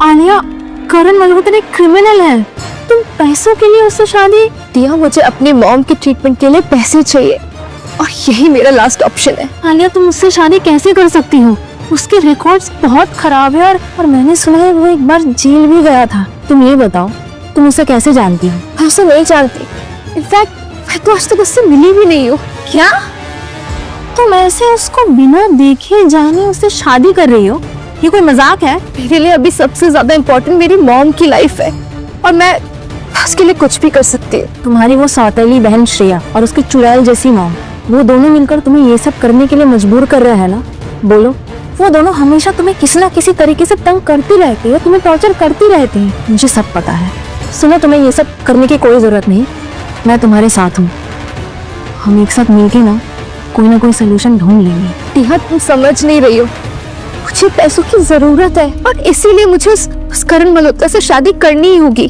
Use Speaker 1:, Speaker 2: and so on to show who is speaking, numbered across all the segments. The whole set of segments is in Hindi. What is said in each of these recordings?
Speaker 1: आलिया, करण मल्होत्रा एक क्रिमिनल है, तुम पैसों के लिए उससे शादी?
Speaker 2: दिया, मुझे अपनी मॉम के ट्रीटमेंट के लिए पैसे चाहिए और यही मेरा लास्ट ऑप्शन है।
Speaker 1: आलिया, तुम उससे शादी कैसे कर सकती हो? उसके रिकॉर्ड्स बहुत खराब है और मैंने सुना है वो एक बार जेल भी गया था। तुम ये बताओ, तुम उसे कैसे जानती हो?
Speaker 2: मैं उसे नहीं जानती, इनफैक्ट मैं तो आज तक उससे मिली भी नहीं हूँ।
Speaker 1: क्या तुम ऐसे उसको बिना देखे जाने उससे शादी कर रही हो? ये कोई मजाक है?
Speaker 2: मेरे लिए अभी सबसे ज्यादा इम्पोर्टेंट मेरी मॉम की लाइफ है और मैं उसके लिए कुछ भी कर सकती हूँ।
Speaker 1: तुम्हारी वो सौतेली बहन श्रेया और उसकी चुड़ैल जैसी मॉम, वो दोनों मिलकर तुम्हें ये सब करने के लिए मजबूर कर रहे हैं ना? बोलो, वो दोनों हमेशा तुम्हें किसी ना किसी तरीके से तंग करती रहती है, तुम्हें टॉर्चर करती रहती है। मुझे सब पता है। सुनो, तुम्हें ये सब करने की कोई जरूरत नहीं, मैं तुम्हारे साथ हूँ। हम एक साथ मिलके ना कोई सोल्यूशन ढूंढ लेंगे।
Speaker 2: टिया, तुम समझ नहीं रही हो, मुझे पैसों की जरूरत है और इसीलिए मुझे उस करण मल्होत्रा से शादी करनी ही होगी।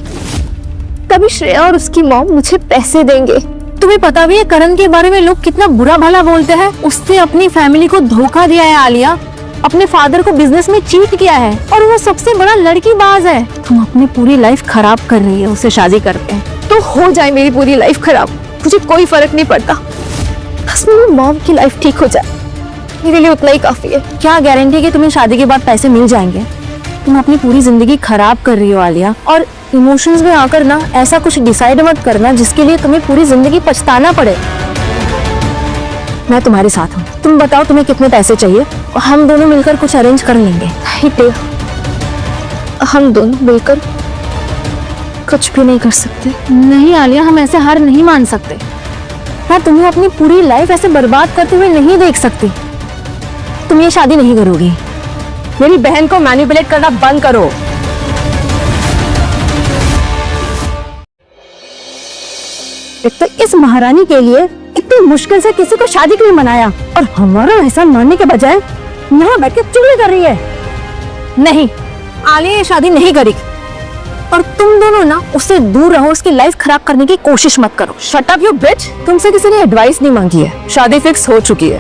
Speaker 2: तभी श्रेया और उसकी मॉम मुझे पैसे देंगे।
Speaker 1: तुम्हें पता भी है करण के बारे में लोग कितना बुरा भला बोलते हैं? उसने अपनी फैमिली को धोखा दिया है आलिया, अपने फादर को बिजनेस में चीट किया है और वो सबसे बड़ा लड़कीबाज है। तुम अपनी पूरी लाइफ खराब कर रही है उससे शादी करके।
Speaker 2: तो हो जाए मेरी पूरी लाइफ खराब, मुझे कोई फर्क नहीं पड़ता, बस मेरी मॉम की लाइफ ठीक हो जाए, मेरे लिए उतना ही काफी है।
Speaker 1: क्या गारंटी है कि तुम्हें शादी के बाद पैसे मिल जाएंगे? तुम अपनी पूरी जिंदगी खराब कर रही हो आलिया, और इमोशंस में आकर ना ऐसा कुछ डिसाइड मत करना जिसके लिए तुम्हें पूरी जिंदगी पछताना पड़े। मैं तुम्हारे साथ हूँ। तुम बताओ तुम्हें कितने पैसे चाहिए और हम दोनों मिलकर कुछ अरेंज कर लेंगे।
Speaker 2: हम दोनों मिलकर कुछ भी नहीं कर सकते।
Speaker 1: नहीं आलिया, हम ऐसे हार नहीं मान सकते। मैं तुम्हें अपनी पूरी लाइफ ऐसे बर्बाद करते हुए नहीं देख सकती। तुम ये शादी नहीं करोगी। मेरी बहन को मैनिपुलेट करना बंद करो। एक तो इस महारानी के लिए इतनी मुश्किल से किसी को शादी के लिए मनाया और हमारा एहसान मानने के बजाय यहाँ बैठ के चुगली कर रही है। नहीं, आलिया ये शादी नहीं करेगी और तुम दोनों ना उससे दूर रहो, उसकी लाइफ खराब करने की कोशिश मत करो।
Speaker 2: शट अप यू बिच, तुमसे किसी ने एडवाइस नहीं मांगी है, शादी फिक्स हो चुकी है।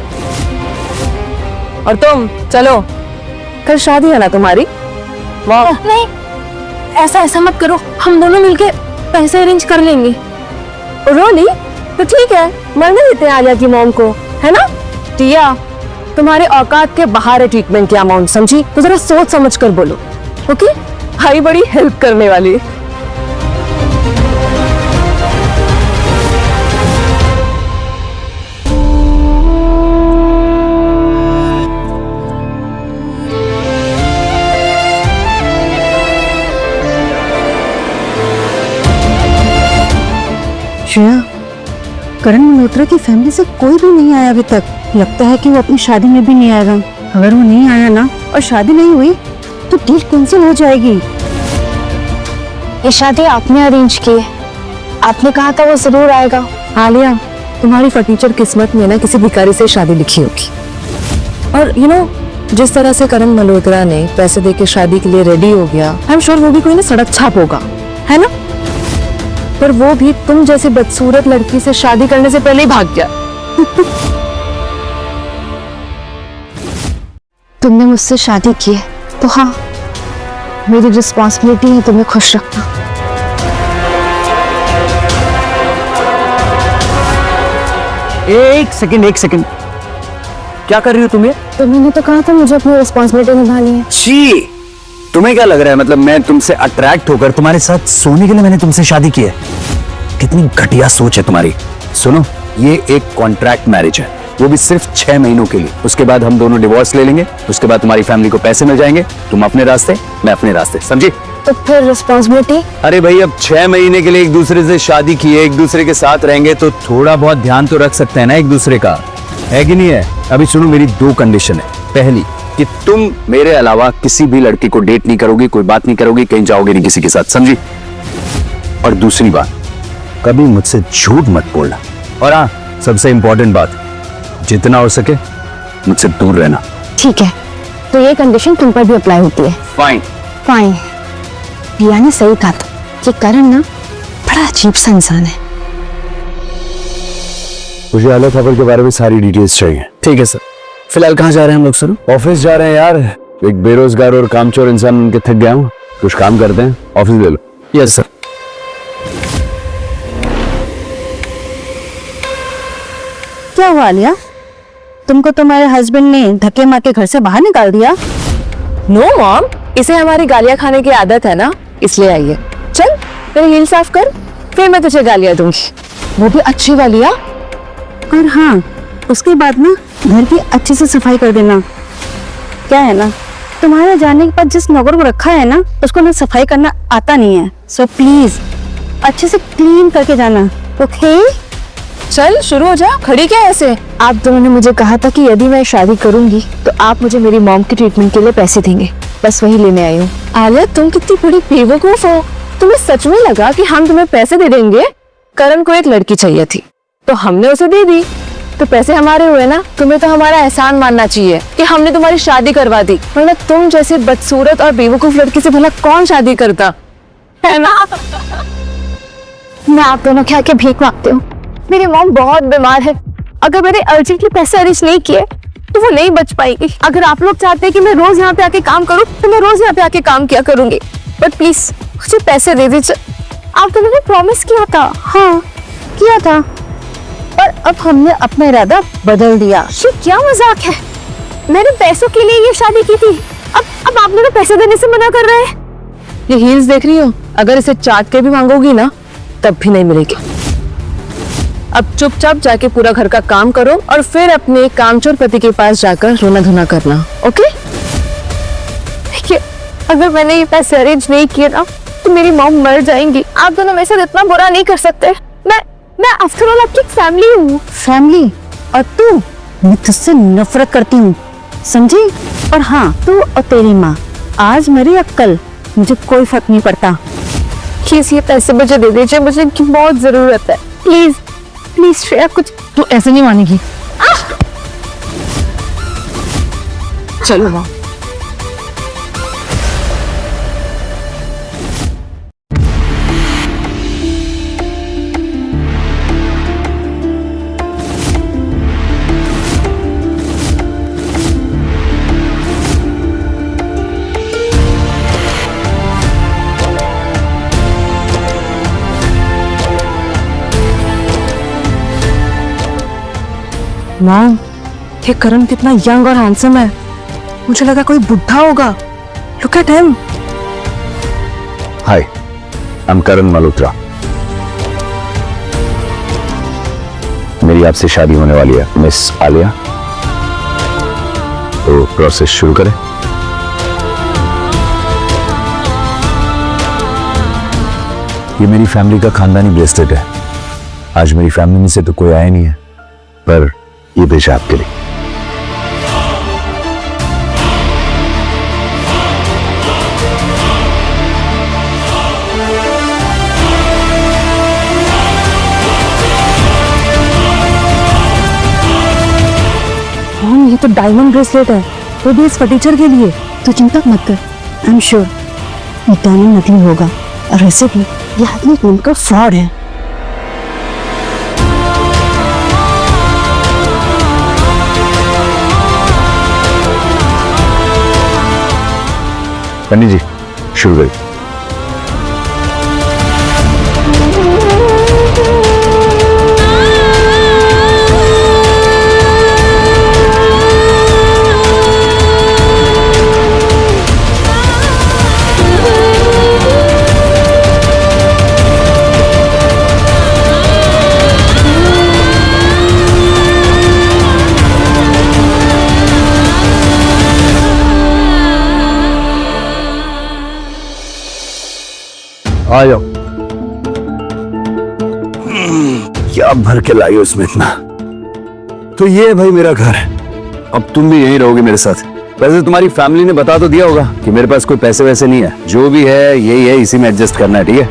Speaker 2: और तुम चलो, कल शादी है ना तुम्हारी?
Speaker 1: नहीं, ऐसा मत करो, हम दोनों मिलके पैसे अरेंज कर लेंगे।
Speaker 2: रोली, तो ठीक है, मरने देते हैं आलिया की मॉम को, है ना? टिया, तुम्हारे औकात के बाहर है ट्रीटमेंट की अमाउंट, समझी? तो जरा सोच समझ कर बोलो, ओके? भाई बड़ी हेल्प करने वाली है।
Speaker 1: श्रेया, करण मल्होत्रा की फैमिली से कोई भी नहीं आया अभी तक। लगता है कि वो अपनी शादी में भी नहीं आएगा। अगर वो नहीं आया ना और शादी नहीं हुई तो डील कैंसिल हो जाएगी।
Speaker 2: ये शादी आपने अरेंज की है, आपने कहा था वो जरूर आएगा।
Speaker 1: आलिया, तुम्हारी फटीचर किस्मत में ना किसी भिखारी से शादी लिखी होगी। और यू नो, जिस तरह से करण मल्होत्रा ने पैसे देके शादी के लिए रेडी हो गया, आई एम श्योर वो भी कोई ना सड़क छाप होगा, है ना? पर वो भी तुम जैसी बदसूरत लड़की से शादी करने से पहले ही भाग गया।
Speaker 2: तुमने मुझसे शादी की है तो हाँ, मेरी रिस्पॉन्सिबिलिटी है तुम्हें खुश रखना।
Speaker 3: एक सेकंड, क्या कर रही हो तुम ये?
Speaker 2: तो मैंने तो कहा था मुझे अपनी रिस्पॉन्सिबिलिटी निभानी है।
Speaker 3: छी, तुम्हें क्या लग रहा है मतलब मैं तुमसे अट्रैक्ट होकर तुम्हारे साथ सोने के लिए मैंने तुमसे शादी की है? कितनी घटिया सोच है तुम्हारी। सुनो, ये एक कॉन्ट्रैक्ट मैरिज है, वो भी सिर्फ 6 महीनों के लिए। उसके बाद हम दोनों डिवोर्स ले लेंगे, उसके बाद तुम्हारी फैमिली को पैसे मिल जाएंगे, तुम अपने रास्ते, मैं अपने रास्ते, समझी?
Speaker 2: तो फिर रिस्पॉन्सिबिलिटी?
Speaker 3: अरे भाई, अब 6 महीने के लिए एक दूसरे से शादी की है, एक दूसरे के साथ रहेंगे तो थोड़ा बहुत ध्यान तो रख सकते हैं ना एक दूसरे का, है कि नहीं है? अभी सुनो, मेरी 2 कंडीशन है। पहली, कि तुम मेरे अलावा किसी भी लड़की को डेट नहीं करोगी, कोई बात नहीं करोगी, कहीं जाओगे नहीं किसी के साथ, समझी? और दूसरी बात, कभी मुझसे झूठ मत बोलना। और हाँ, सबसे इंपॉर्टेंट बात, जितना हो सके मुझसे दूर रहना।
Speaker 2: ठीक है, तो ये कंडीशन तुम पर भी अप्लाई होती है।
Speaker 3: फाइन।
Speaker 2: पिया ने सही कहा था कि करण ना बड़ा अजीब सा इंसान है।
Speaker 3: मुझे आला खबर के बारे में सारी डिटेल्स चाहिए।
Speaker 4: ठीक है सर। फिलहाल कहाँ जा रहे हैं हम लोग सर?
Speaker 3: ऑफिस जा रहे हैं यार, एक बेरोजगार और कामचोर इंसान उनके थक गया हूँ। कुछ काम करते हैं, ऑफिस ले लो।
Speaker 4: Yes sir.
Speaker 2: क्या हुआ आलिया, तुमको तुम्हारे हस्बैंड ने धक्के मार के घर से बाहर निकाल दिया?
Speaker 1: नो मॉम, इसे हमारी गालियां खाने की आदत है ना, इसलिए आई है। चल तेरे हील साफ कर, फिर मैं तुझे गालियां दूंगी, वो भी अच्छी वालियां।
Speaker 2: और हाँ, उसके बाद ना घर की अच्छे से सफाई कर देना। क्या है ना, तुम्हारे जाने के बाद जिस नौकर को रखा है ना, उसको ना सफाई करना आता नहीं है। सो प्लीज अच्छे से क्लीन करके जाना, ओके?
Speaker 1: चल शुरू हो जा, खड़ी क्या है ऐसे? आप दोनों ने मुझे कहा था कि यदि मैं शादी करूंगी तो आप मुझे मेरी मॉम की ट्रीटमेंट के लिए पैसे देंगे, बस वही लेने आई हूँ। आलिया, तुम कितनी बड़ी बेवकूफ हो, तुम्हें सच में लगा कि हम तुम्हें पैसे दे देंगे? करण को एक लड़की चाहिए थी तो हमने उसे दे दी, तो पैसे हमारे हुए ना। तुम्हें तो हमारा एहसान मानना चाहिए कि हमने तुम्हारी शादी करवा दी, वरना तुम जैसे बदसूरत और बेवकूफ लड़की से भला कौन शादी करता है ना? मैं आप दोनों के आके भीख मांगती हूँ, मेरी मॉम बहुत बीमार है, अगर मैंने अर्जेंटली पैसे अरेंज नहीं किए तो वो नहीं बच पाएगी। अगर आप लोग चाहते हैं कि मैं रोज यहाँ पे आके काम करूँ तो मैं रोज यहाँ पे आके काम किया करूंगी, बट प्लीज मुझे पैसे दे दीजिए। आप दोनों ने प्रॉमिस किया था।
Speaker 2: हाँ किया था, और अब हमने अपना इरादा बदल दिया।
Speaker 1: ये क्या मजाक है? मैंने पैसों के लिए ये शादी की थी, अब आप लोग पैसे देने से मना कर रहे हैं। ये हील्स देख रही हो, अगर इसे चाट के भी मांगोगी ना तब भी नहीं मिलेगी। अब चुपचाप जाके पूरा घर का काम करो और फिर अपने कामचोर पति के पास जाकर रोना धोना करना, ओके? देखिए, अगर मैंने ये पैसे अरेंज नहीं किए ना तो मेरी मॉम मर जाएंगी। आप दोनों मेरे साथ इतना बुरा नहीं कर सकते। मैं आफ्टर ऑल आपकी फैमिली हूँ।
Speaker 2: फैमिली? और तू? मैं तुझसे नफरत करती हूँ, समझी? और हाँ, तू और तेरी माँ आज मरी या कल, मुझे कोई फर्क नहीं पड़ता।
Speaker 1: प्लीज ये पैसे मुझे दे दीजिए, मुझे इनकी बहुत जरूरत है। प्लीज प्लीज श्रेया, कुछ
Speaker 2: तू ऐसे नहीं मानेगी।
Speaker 1: चलो माँ।
Speaker 2: माँ, ये करण कितना यंग और हैंडसम है, मुझे लगा कोई बुढ़ा होगा। Look at him.
Speaker 3: Hi, I am Karan Malhotra. मेरी आपसे शादी होने वाली है मिस आलिया, तो प्रोसेस शुरू करें। ये मेरी फैमिली का खानदानी ब्रेसलेट है। आज मेरी फैमिली में से तो कोई आया नहीं है, पर ये भेजा आपके लिए।
Speaker 2: ये तो डायमंड ब्रेसलेट है, वो भी इस फर्नीचर के लिए। तू चिंता मत कर, आई एम श्योर ये डायमंड नकली होगा, और वैसे भी ये आदमी उनका फ्रॉड है।
Speaker 3: पंडित जी शुरू करिए। आ जाओ। क्या भर के लाई हो इसमें इतना? तो ये है भाई मेरा घर, अब तुम भी यहीं रहोगे मेरे साथ। वैसे तुम्हारी फैमिली ने बता तो दिया होगा कि मेरे पास कोई पैसे वैसे नहीं है, जो भी है यही है, इसी में एडजस्ट करना है, ठीक है?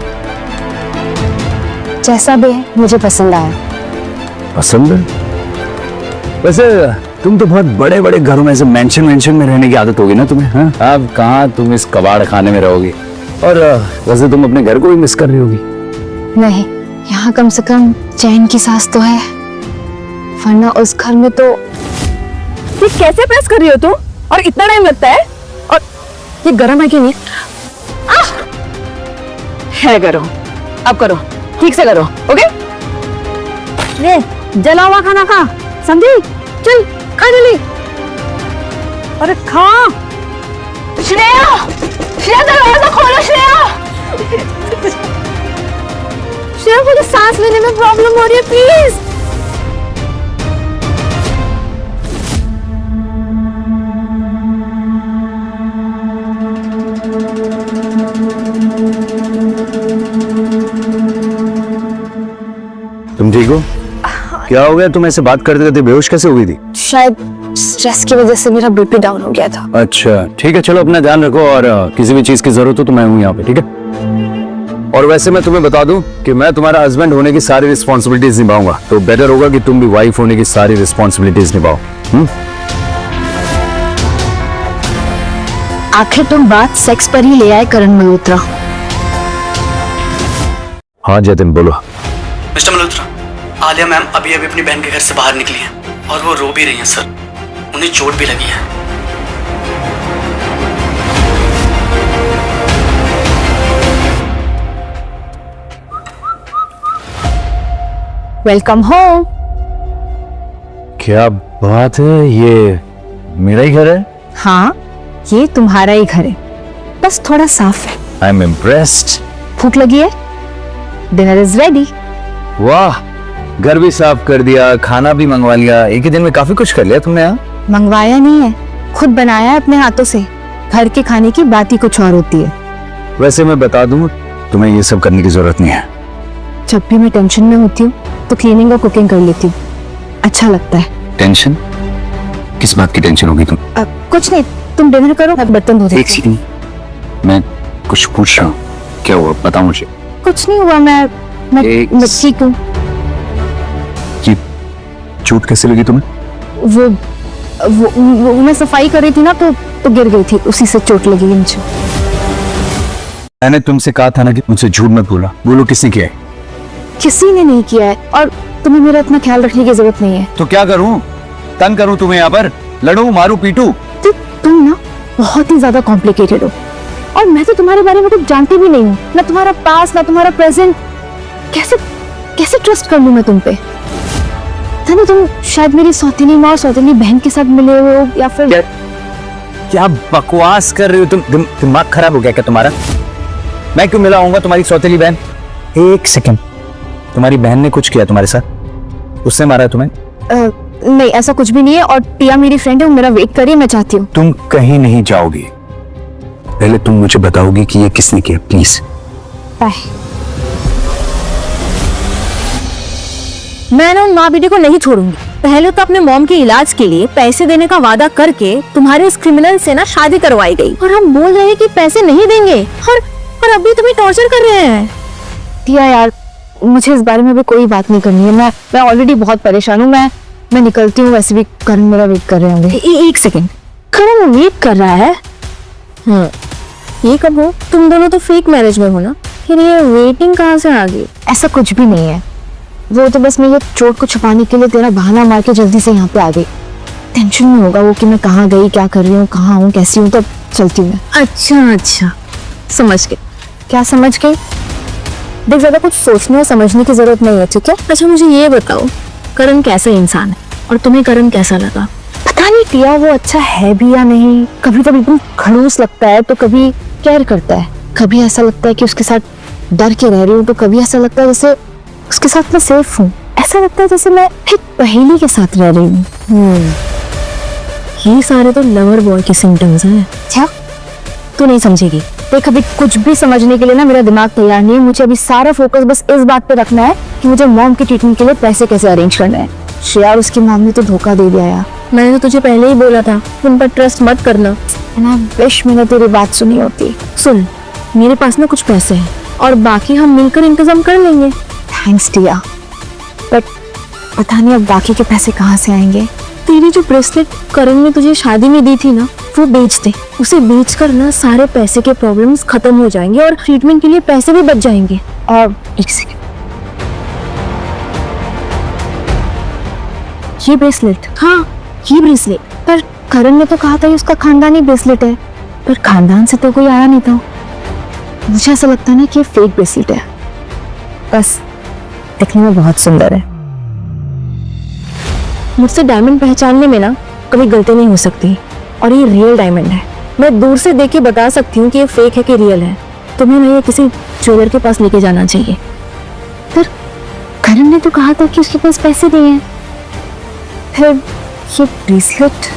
Speaker 1: जैसा भी है मुझे पसंद आया।
Speaker 3: पसंद है? वैसे तुम तो बहुत बड़े बड़े घरों में, ऐसे मेंशन में रहने की आदत होगी ना तुम्हें, हाँ? अब कहाँ तुम इस कबाड़ खाने में रहोगी? और वैसे तुम अपने घर को भी मिस कर रही होगी।
Speaker 1: नहीं, यहाँ कम से कम चैन की सांस तो है, वरना उस घर में तो।
Speaker 2: ये कैसे प्रेस कर रही हो तुम? और इतना टाइम लगता है? और ये गर्म है कि नहीं? है करो, अब करो, ठीक से करो, ओके? ले जला हुआ खाना खा, समझी? चल खा जल्दी। अरे खा। श्रेया, श्रेया दरवाजा खोलो श्रेया। श्रेया मुझे सांस लेने में प्रॉब्लम हो रही है, प्लीज।
Speaker 3: तुम ठीक हो? क्या हो गया? तुम ऐसे बात करते करते बेहोश कैसे हो गई थी?
Speaker 2: शायद स्ट्रेस की वजह से मेरा बीपी डाउन हो गया था।
Speaker 3: अच्छा ठीक है, चलो अपना ध्यान रखो और किसी भी चीज की जरूरत हो तो मैं हूँ यहाँ पे, ठीक है? और वैसे मैं तुम्हें बता दूं कि मैं तुम्हारा हस्बैंड होने की सारी रिस्पॉन्सिबिलिटीज निभाऊंगा, तो बेटर होगा कि तुम भी वाइफ होने की सारी रिस्पॉन्सिबिलिटीज निभाओ।
Speaker 2: आखिर तुम बात सेक्स पर ही ले आए करण मल्होत्रा।
Speaker 3: हाँ जतिन बोलो।
Speaker 4: मिस्टर मल्होत्रा, आलिया मैम अभी अभी अपनी बहन के घर से बाहर निकली हैं और वो रो भी रही हैं सर, उन्हें चोट भी लगी है।
Speaker 2: Welcome home.
Speaker 3: क्या बात है, ये मेरा ही घर है?
Speaker 2: हाँ, ये तुम्हारा ही घर है, बस थोड़ा साफ है।
Speaker 3: I am impressed.
Speaker 2: भूख लगी है? Dinner is ready.
Speaker 3: वाह, घर भी साफ कर दिया, खाना भी मंगवा लिया, एक ही दिन में काफी कुछ कर लिया तुमने। यहाँ
Speaker 2: मंगवाया नहीं है, खुद बनाया है अपने हाथों से। घर के खाने की बात ही कुछ और होती है।
Speaker 3: वैसे मैं बता दूं, तुम्हें ये सब करने की जरूरत नहीं है।
Speaker 2: जब भी मैं टेंशन में होती हूँ तो क्लीनिंग और कुकिंग कर लेती हूँ, अच्छा लगता है।
Speaker 3: टेंशन? किस बात की टेंशन होगी तुम?
Speaker 2: कुछ नहीं, तुम डिनर करो, मैं बर्तन धो देती
Speaker 3: एक सेकंड, मैं कुछ पूछ रहा हूँ, क्या हुआ बताओ मुझे।
Speaker 2: हूँ। कुछ नहीं हुआ, मैं ठीक हूँ।
Speaker 3: ये चोट कैसे लगी तुम्हें?
Speaker 2: वो मैं सफाई कर रही थी ना, तो गिर गई थी, उसी से चोट लगी मुझे।
Speaker 3: मैंने तुमसे कहा था ना कि मुझसे झूठ मत बोला। बोलो किसने किया है?
Speaker 2: किसी ने नहीं किया है, और तुम्हें मेरा इतना ख्याल रखने की जरूरत नहीं है।
Speaker 3: तो क्या करूं? तंग करूं तुम्हें यहाँ पर? लड़ूं, मारूं, पीटूं?
Speaker 2: तो तुम ना बहुत ही ज्यादा कॉम्प्लिकेटेड हो, और मैं तो तुम्हारे बारे में कुछ जानती भी नहीं हूँ, ना तुम्हारा पास्ट ना तुम्हारा प्रेजेंट। कैसे ट्रस्ट कर लूं मैं तुम पे? ना तुम शायद मेरी सौतेली माँ और सौतेली बहन के साथ मिले हुए हो, या फिर
Speaker 3: क्या बकवास कर रही हो तुम? दिमाग खराब हो गया क्या तुम्हारा? मैं क्यों मिला होऊंगा तुम्हारी सौतेली बहन? एक सेकंड, तुम्हारी बहन ने कुछ किया तुम्हारे साथ? उसने मारा है तुम्हें?
Speaker 2: नहीं, ऐसा कुछ भी नहीं है, और टिया मेरी फ्रेंड है, वो मेरा वेट कर रही है, मैं चाहती हूँ।
Speaker 3: तुम कहीं नहीं जाओगी, पहले तुम मुझे बताओगी कि ये किसने किया, प्लीज।
Speaker 2: बाय।
Speaker 1: मैं ना उन माँ बेटे को नहीं छोड़ूंगी। पहले तो अपने मॉम के इलाज के लिए पैसे देने का वादा करके तुम्हारे इस क्रिमिनल से ना शादी करवाई गई, और हम बोल रहे हैं कि पैसे नहीं देंगे, और अभी तुम्हें टॉर्चर कर रहे हैं।
Speaker 2: टिया यार, मुझे इस बारे में भी कोई बात नहीं करनी है। मैं ऑलरेडी बहुत परेशान हूँ। मैं निकलती हूँ, वैसे भी करण मेरा वेट कर रहे होंगे।
Speaker 1: एक सेकंड, करण वेट कर रहा है? ये कब हो? तुम दोनों तो फेक मैरिज में हो ना, फिर ये वेटिंग कहाँ से आ गई?
Speaker 2: ऐसा कुछ भी नहीं है, वो तो बस मैं ये चोट को छुपाने के लिए तेरा बहाना मार के जल्दी से यहाँ पे आ गई। टेंशन में होगा वो कि मैं कहाँ गई, क्या कर रही हूँ, कहाँ हूँ, कैसी हूँ, तो चलती हूँ मैं।
Speaker 1: अच्छा, समझ गए।
Speaker 2: क्या समझ गई?
Speaker 1: देख, ज्यादा कुछ सोचने और समझने की जरूरत नहीं है, ठीक है? अच्छा मुझे ये बताओ, करण कैसा इंसान है, और तुम्हें करण कैसा लगा?
Speaker 2: पता नहीं टिया, वो अच्छा है भी या नहीं। कभी कभी एकदम खड़ूस लगता है, तो कभी केयर करता है, कभी ऐसा लगता है कि उसके साथ डर के रह रही हूँ, तो कभी ऐसा लगता है जैसे उसके साथ मैं सेफ हूँ। ऐसा लगता है जैसे मैं एक पहेली के साथ रह रही हूँ।
Speaker 1: ये सारे तो लवर बॉय के सिम्टम्स हैं।
Speaker 2: क्या
Speaker 1: तू नहीं समझेगी।
Speaker 2: देख, अभी कुछ भी समझने के लिए ना मेरा दिमाग तैयार नहीं है। मुझे अभी सारा फोकस बस इस बात पे रखना है कि मुझे मॉम की ट्रीटमेंट के लिए पैसे कैसे अरेंज करने हैं। श्रेया और उसकी मॉम ने तो धोखा दे दिया यार।
Speaker 1: मैंने तो तुझे पहले ही बोला था, उन पर ट्रस्ट मत करना।
Speaker 2: ना विश मैंने तेरी बात सुनी होती।
Speaker 1: सुन, मेरे पास ना कुछ पैसे हैं, और बाकी हम मिलकर इंतजाम कर लेंगे।
Speaker 2: थैंक्स टिया, बट पता नहीं अब बाकी के पैसे कहाँ से आएंगे।
Speaker 1: तेरी जो ब्रेसलेट करण ने तुझे शादी में दी थी ना, वो बेच दे। उसे बेचकर ना सारे पैसे के प्रॉब्लम्स खत्म हो जाएंगे, और ट्रीटमेंट के लिए पैसे भी बच जाएंगे।
Speaker 2: और एक सेकंड,
Speaker 1: ये ब्रेसलेट? हाँ, ये ब्रेसलेट।
Speaker 2: पर करण ने तो कहा था ये उसका खानदानी ब्रेसलेट है। पर खानदान से तो कोई आया नहीं था।
Speaker 1: मुझे ऐसा लगता है ना कि ये फेक ब्रेसलेट है, बस दिखने में बहुत सुंदर है। मुझसे डायमंड पहचानने में ना कभी गलती नहीं हो सकती, और ये रियल डायमंड है। मैं दूर से देख के बता सकती हूँ कि ये फेक है कि रियल है। तुम्हें ना ये किसी ज्वेलर के पास लेके जाना चाहिए। पर करण ने तो कहा था कि उसके पास पैसे नहीं है, फिर ये ब्रेसलेट।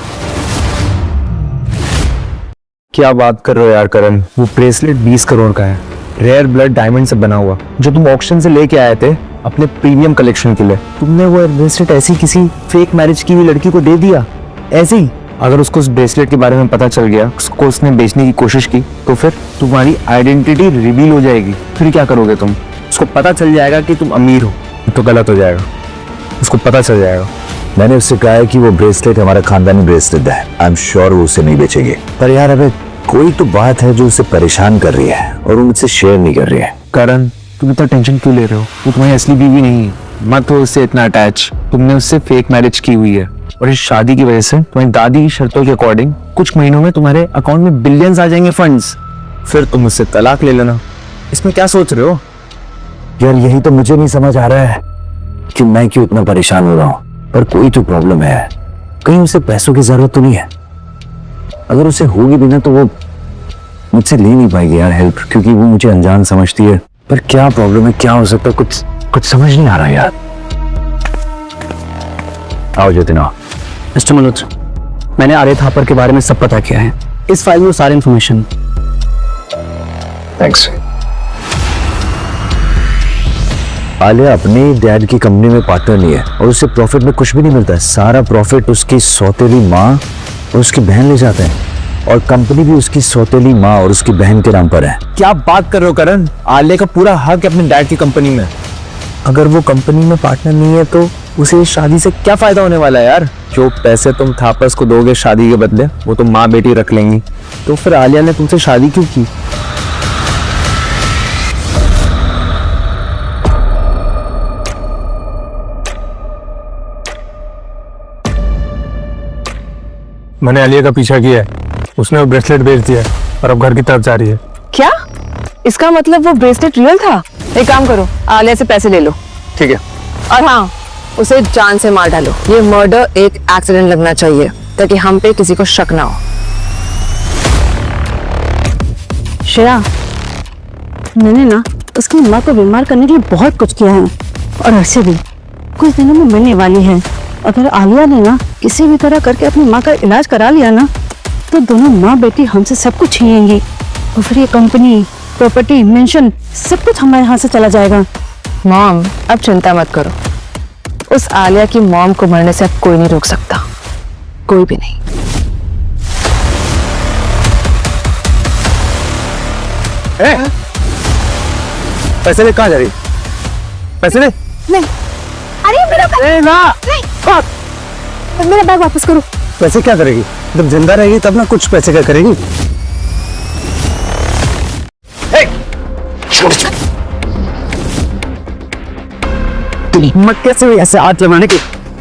Speaker 5: क्या बात कर रहे हो यार करण, वो ब्रेसलेट 20 करोड़ का है, रेयर ब्लड डायमंड से बना हुआ, जो तुम ऑक्शन से लेके आए थे अपने प्रीमियम कलेक्शन के लिए। तुमने वो ब्रेसलेट ऐसी किसी फेक मैरिज की हुई लड़की को दे दिया ऐसे ही। अगर उसको उस ब्रेसलेट के बारे में पता चल गया, उसको उसने बेचने की कोशिश की, तो फिर तुम्हारी आइडेंटिटी रिवील हो जाएगी। फिर क्या करोगे तुम? उसको पता चल जाएगा कि तुम अमीर हो, तो गलत हो जाएगा। उसको पता चल जाएगा।
Speaker 3: मैंने उससे कहा है कि वो ब्रेसलेट हमारा खानदानी ब्रेसलेट है, आई एम श्योर वो उसे नहीं बेचेंगे। पर यार अबे कोई तो बात है जो उसे परेशान कर रही है और वो मुझसे शेयर नहीं कर रही है।
Speaker 5: करण, तुम इतना टेंशन क्यों ले रहे हो? वो तुम्हारी असली बीवी नहीं है, मत हो उससे इतना अटैच। तुमने उससे फेक मैरिज की हुई है, और इस शादी की वजह से तुम्हारी दादी की शर्तों के अकॉर्डिंग कुछ महीनों में तुम्हारे अकाउंट में बिलियंस आ जाएंगे फंड्स। फिर तुम उससे तलाक ले लेना। इसमें क्या सोच रहे हो?
Speaker 3: यार यही तो मुझे नहीं समझ आ रहा है कि मैं क्यों इतना परेशान हो रहा हूँ। पर कोई तो प्रॉब्लम है, कहीं उसे पैसों की जरूरत तो नहीं है। अगर उसे होगी भी ना तो वो मुझसे ले नहीं पाएगी यार हेल्प, क्योंकि वो मुझे अनजान समझती है। पर क्या प्रॉब्लम है, क्या हो सकता है, कुछ समझ नहीं आ रहा यार। आओ जतिन आओ।
Speaker 4: मिस्टर मल्होत्रा, मैंने आर्य थापर के बारे में सब पता किया है। इस फाइल में सारी इंफॉर्मेशन।
Speaker 3: थैंक्स। आलिया अपने डैड की कंपनी में पार्टनर नहीं है और उससे प्रॉफिट में कुछ भी नहीं मिलता है। सारा प्रॉफिट उसकी सौतेली माँ और उसकी बहन ले जाते हैं, और कंपनी भी उसकी सौतेली माँ और उसकी बहन के नाम पर है।
Speaker 5: क्या बात कर रहे हो करण? आलिया का पूरा हक है अपने डैड की कंपनी में। अगर वो कंपनी में पार्टनर नहीं है तो उसे इस शादी से क्या फायदा होने वाला है यार? जो पैसे तुम थापस को दोगे शादी के बदले, वो तो माँ बेटी रख लेंगी। तो फिर आलिया ने तुमसे शादी क्यों की?
Speaker 6: मैंने आलिया का पीछा किया है, उसने वो ब्रेसलेट बेच दिया है और अब घर की तरफ जा रही है।
Speaker 2: क्या? इसका मतलब वो ब्रेसलेट रियल था? एक काम करो, आलिया से पैसे ले लो।
Speaker 5: ठीक है।
Speaker 2: और हाँ, उसे जान से मार डालो। ये मर्डर एक एक्सीडेंट लगना चाहिए ताकि हम पे किसी को शक ना हो।
Speaker 1: श्रेया, मैंने ना उसकी माँ को बीमार करने के लिए बहुत कुछ किया है, और ऐसे भी कुछ दिनों में मिलने वाली है। अगर आलिया ने ना किसी भी तरह करके अपनी माँ का इलाज करा लिया ना, तो दोनों माँ बेटी हमसे सब कुछ छीनेंगी, और फिर ये कंपनी, प्रॉपर्टी, मेंशन सब कुछ हमारे यहाँ से चला जाएगा।
Speaker 2: मॉम, अब चिंता मत करो। उस आलिया की मॉम को मरने से अब कोई नहीं रोक सकता, कोई भी नहीं।
Speaker 5: पैसे ले, कहाँ जा रही? पैसे ले।
Speaker 1: नहीं, अरे मेरा बैग, मेरा बैग वापस करो।
Speaker 5: पैसे क्या करेगी? जब जिंदा रहेगी तब ना कुछ पैसे क्या करेगी? हिम्मत कैसे हुई ऐसे हाथ लगाने की?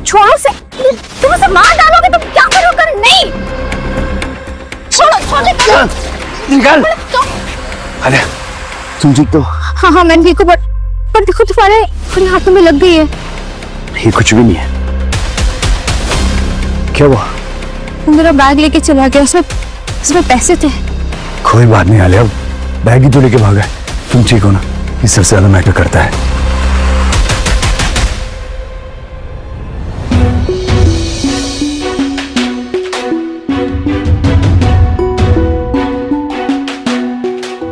Speaker 1: छोड़ो से, तुम उसे मार डालोगे तो क्या करोगे? नहीं, छोड़ो, छोड़ो,
Speaker 5: निकाल। अरे तुम ठीक तो?
Speaker 1: हाँ हाँ मैं ठीक हूँ, पर देखो तुम्हारे हाथों में लग गई है।
Speaker 3: ये कुछ भी नहीं है। क्या हुआ?
Speaker 1: मेरा बैग लेके चला गया, उसमें पैसे थे।
Speaker 3: कोई बात नहीं आलिया, बैग ही तो लेके भागा है। तुम ठीक हो ना? ये सबसे ज्यादा मैटर करता है।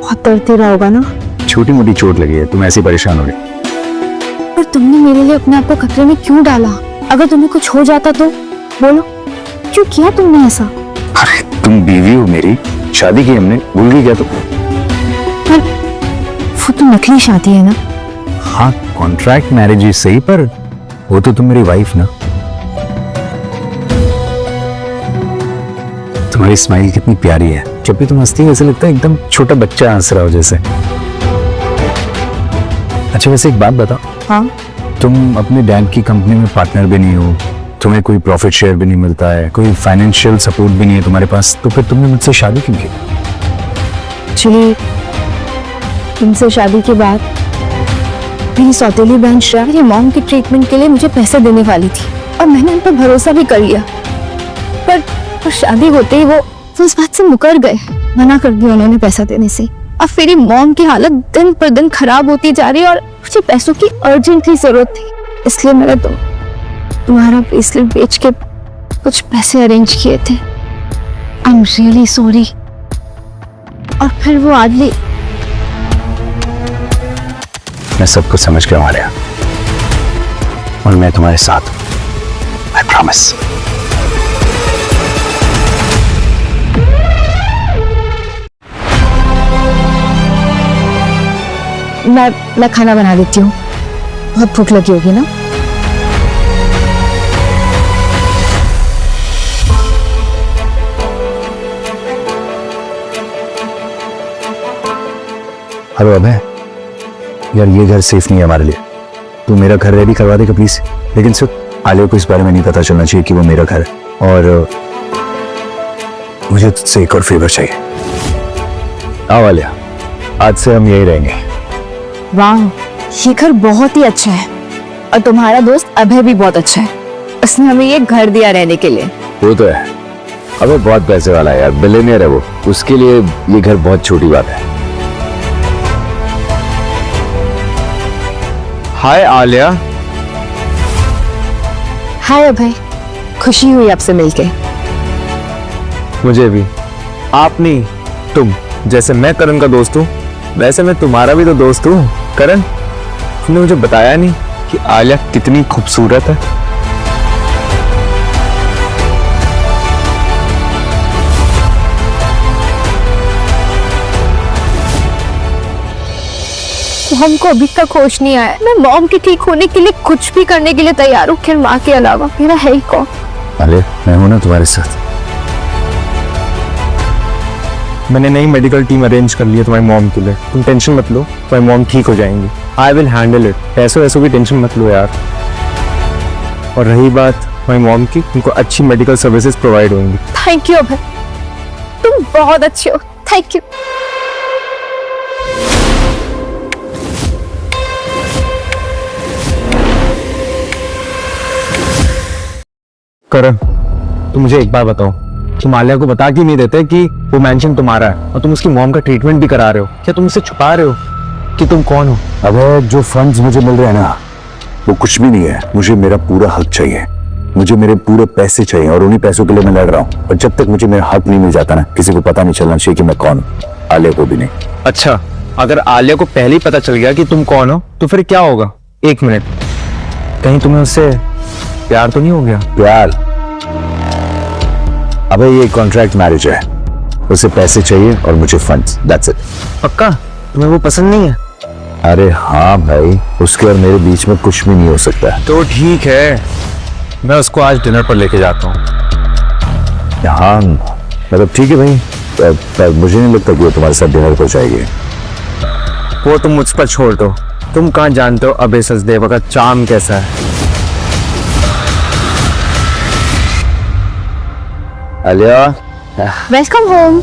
Speaker 1: बहुत दर्द दे रहा होगा ना?
Speaker 3: छोटी मोटी चोट लगी है, तुम ऐसे परेशान हो गए।
Speaker 1: पर तुमने मेरे लिए अपने आप को खतरे में क्यों डाला? अगर तुम्हें कुछ हो जाता तो? बोलो, क्यों किया तुमने ऐसा?
Speaker 3: अरे तुम बीवी हो मेरी, शादी की हमने, भूल गई क्या तुम?
Speaker 1: पर वो तो नकली शादी है ना?
Speaker 3: हाँ, कॉन्ट्रैक्ट मैरिज ही सही, पर वो तो तुम मेरी वाइफ ना। तुम्हारी स्माइल कितनी प्यारी है, जब भी तुम हंसती है ऐसा लगता है एकदम छोटा बच्चा हंस रहा हो जैसे। अच्छा वैसे एक बात बताओ।
Speaker 1: हाँ?
Speaker 3: तुम अपने डैड की कंपनी में पार्टनर भी नहीं हो, तुम्हें कोई प्रॉफिट शेयर भी नहीं मिलता है, कोई फाइनेंशियल सपोर्ट भी नहीं है तुम्हारे पास, तो फिर तुमने मुझसे शादी क्यों की?
Speaker 1: एक्चुअली तुमसे शादी के बाद मेरी सौतेली बहन श्रेया मेरी मॉम की ट्रीटमेंट के लिए मुझे पैसे देने वाली थी और मैंने उन पर भरोसा भी कर लिया, पर शादी होते ही वो उस बात से मुकर गए, मना कर दिया उन्होंने पैसा देने से। अब मेरी मॉम की हालत दिन पर दिन खराब होती जा रही है और मुझे पैसों की अर्जेंटली जरूरत थी, इसलिए मैंने तुम्हारा ब्रेसलेट बेच के कुछ पैसे अरेंज किए थे। I am really sorry. और फिर वो आदमी,
Speaker 3: मैं सब कुछ समझ गया हमारे यहाँ, और मैं तुम्हारे साथ, आई प्रॉमिस।
Speaker 1: मैं खाना बना देती हूँ, बहुत भूख लगी होगी ना।
Speaker 3: हेलो अभय, यार ये घर सेफ नहीं है हमारे लिए, तू मेरा घर रेडी करवा देगा प्लीज। लेकिन सिर्फ आलिया को इस बारे में नहीं पता चलना चाहिए कि वो मेरा घर है, और मुझे तुझसे एक और फेवर चाहिए। आओ आलिया, आज से हम यही रहेंगे।
Speaker 1: वाह, ये घर बहुत ही अच्छा है और तुम्हारा दोस्त अभय भी बहुत अच्छा है, उसने हमें ये घर दिया रहने के लिए।
Speaker 3: वो तो है, अबे बहुत पैसे वाला है यार, बिलियनियर है वो, उसके लिए ये घर बहुत छोटी बात है।
Speaker 5: हाय आलिया।
Speaker 1: हाय अभय, खुशी हुई आपसे मिलके।
Speaker 5: मुझे भी। आप नहीं, तुम। जैसे मैं करण का दोस्त हूँ वैसे मैं तुम्हारा भी तो दोस्त हूँ। करण, तुमने मुझे बताया नहीं कि आलिया कितनी खूबसूरत है।
Speaker 1: हमको अभी तक होश नहीं आया। मैं मॉम के ठीक होने के लिए कुछ भी करने के लिए तैयार हूँ, फिर माँ के अलावा मेरा है ही कौन।
Speaker 3: आलिया, मैं हूं ना तुम्हारे साथ।
Speaker 5: मैंने नई मेडिकल टीम अरेंज कर ली है तुम्हारी मॉम के लिए, तुम टेंशन मत लो, तुम्हारी मॉम ठीक हो जाएंगी। I will handle it. पैसों वैसों की टेंशन मत लो यार। और रही बात तुम्हारी मॉम की, उनको अच्छी मेडिकल सर्विसेज प्रोवाइड होंगी।
Speaker 1: थैंक यू अभय, तुम बहुत अच्छे हो, थैंक यू।
Speaker 5: करण, तुम मुझे एक बार बताओ, तुम आलिया को बता क्यों नहीं देते कि वो मेंशन तुम्हारा है और तुम उसकी मॉम का ट्रीटमेंट भी करा रहे हो? क्या तुम उससे छुपा रहे हो कि तुम कौन हो?
Speaker 3: अब जो फंड्स मुझे मिल रहे हैं ना, वो कुछ भी नहीं है। मुझे मेरा पूरा हक चाहिए, मुझे मेरे पूरे पैसे चाहिए, और उन्हीं पैसों के लिए मैं लड़ रहा हूँ। और जब तक मुझे मेरा हक नहीं मिल जाता ना, किसी को पता नहीं चलना चाहिए कि मैं कौन हूँ, आलिया को भी नहीं।
Speaker 5: अच्छा, अगर आलिया को पहले ही पता चल गया कि तुम कौन हो तो फिर क्या होगा? एक मिनट, कहीं तुम्हें उससे प्यार तो नहीं हो गया?
Speaker 3: प्यार? अबे ये कॉन्ट्रैक्ट मैरिज है, उसे पैसे चाहिए और मुझे फंड्स, दैट्स इट।
Speaker 5: पक्का तुम्हें वो पसंद नहीं है?
Speaker 3: अरे हाँ भाई, उसके और मेरे बीच में कुछ भी नहीं हो सकता।
Speaker 5: तो ठीक है, मैं उसको आज डिनर पर लेके जाता हूँ।
Speaker 3: हाँ मतलब ठीक है भाई, पर मुझे नहीं लगता कि वो तुम्हारे साथ डिनर पर जाएगी।
Speaker 5: वो तुम मुझ पर छोड़ दो, तुम कहाँ जानते हो अभय सचदेवा का चार्म कैसा है।
Speaker 3: Alia,
Speaker 1: welcome home.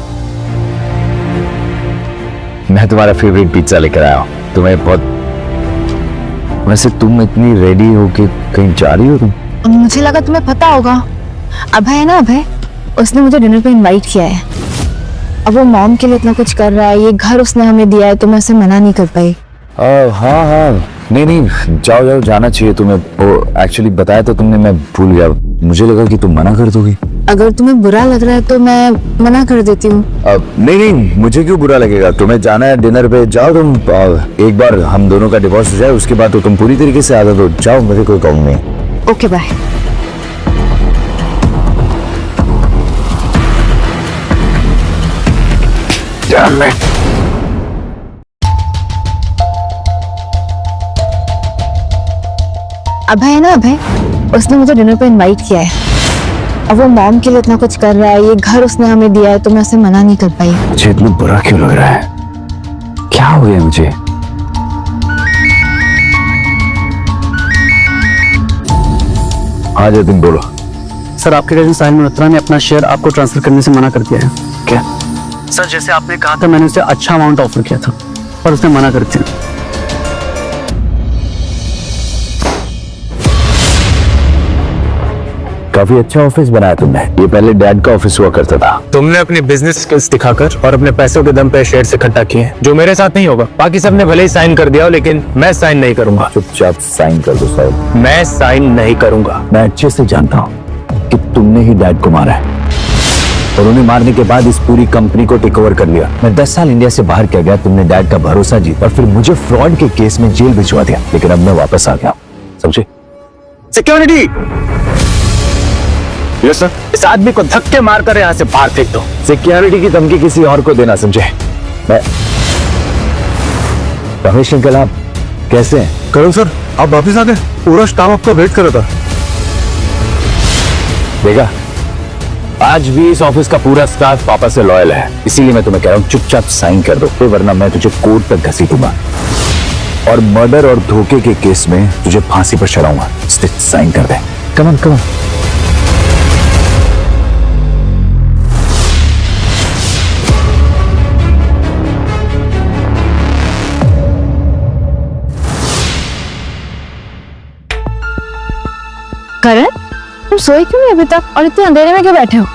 Speaker 3: मैं तुम्हारा फेवरेट पिज्जा लेकर आया हूँ, तुम्हें बहुत। वैसे तुम इतनी रेडी हो के कहीं जा रही हो तुम?
Speaker 1: मुझे लगा तुम्हें पता होगा। अभय है ना अभय, उसने मुझे डिनर पे इनवाइट किया है। अब वो मॉम के लिए इतना कुछ कर रहा है, ये घर उसने हमें दिया है, तो मैं उसे मना नहीं कर पाई।
Speaker 3: हाँ हाँ, नहीं, जाओ जाओ, जाना चाहिए तुम्हें। वो एक्चुअली बताया तो तुमने, मैं भूल गया। मुझे लगा कि तुम मना कर दोगी।
Speaker 1: अगर तुम्हें बुरा लग रहा है तो मैं मना कर देती हूँ।
Speaker 3: नहीं, मुझे क्यों बुरा लगेगा? तुम्हें जाना है डिनर पे, जाओ तुम। एक बार हम दोनों का डिवोर्स हो जाए, उसके बाद तो तुम पूरी तरीके से आजाद हो जाओ, मुझे कोई काम नहीं।
Speaker 1: Okay bye. अभय है ना अभय, उसने मुझे डिनर पे इनवाइट किया है। अब वो मॉम के लिए इतना कुछ कर रहा है, ये घर उसने हमें दिया है, तो मैं उसे मना नहीं कर पाई।
Speaker 3: मुझे इतना बुरा क्यों लग रहा है? क्या हो गया मुझे? हाँ जतिन बोलो।
Speaker 7: सर, आपके कजिन साहिल मल्होत्रा ने अपना शेयर आपको ट्रांसफर करने से मना कर दिया है।
Speaker 3: क्या?
Speaker 7: सर, जैसे आपने कहा था, मैंने उसे अच्छा अमाउंट ऑफर किया था पर उसने मना कर दिया।
Speaker 3: काफी अच्छा ऑफिस बनाया तुमने। ये पहले डैड का ऑफिस हुआ करता था।
Speaker 6: तुमने अपनी बिजनेस स्किल्स दिखाकर और अपने पैसों के दम पे शेयर इकट्ठा किए, जो मेरे साथ नहीं होगा। बाकी सबने भले ही साइन कर दिया हो, लेकिन मैं साइन नहीं करूंगा।
Speaker 3: चुपचाप साइन कर दो साहब।
Speaker 6: मैं साइन नहीं करूंगा।
Speaker 3: मैं अच्छे से जानता हूँ कि तुमने ही डैड को मारा है, और उन्हें मारने के बाद इस पूरी कंपनी को टेक ओवर कर लिया। मैं 10 साल इंडिया से बाहर क्या गया, तुमने डैड का भरोसा जीता और फिर मुझे फ्रॉड के केस में जेल भिजवा दिया। लेकिन अब मैं वापस आ गया, समझे?
Speaker 6: सिक्योरिटी! Yes sir. इस आदमी को धक्के मारकर यहाँ से बाहर फेंक दो।
Speaker 3: सिक्योरिटी की धमकी किसी और को देना, समझे? मैं रमेश अंकल, आप कैसे हैं?
Speaker 6: करण सर, आप वापस आ गए। पूरा स्टाफ आपका वेट कर रहा था।
Speaker 3: देखा, आज भी इस ऑफिस का पूरा स्टाफ पापा से लॉयल है। इसीलिए मैं तुम्हें कह रहा हूँ, चुपचाप साइन कर दो, वरना मैं तुझे कोर्ट तक घसीटूंगा और मर्डर और धोखे के केस में तुझे फांसी पर चढ़ाऊंगा। साइन कर दे। Come on, come on.
Speaker 1: करण, तुम सोए क्यों नहीं अभी तक, और इतने अंधेरे में क्यों बैठे हो?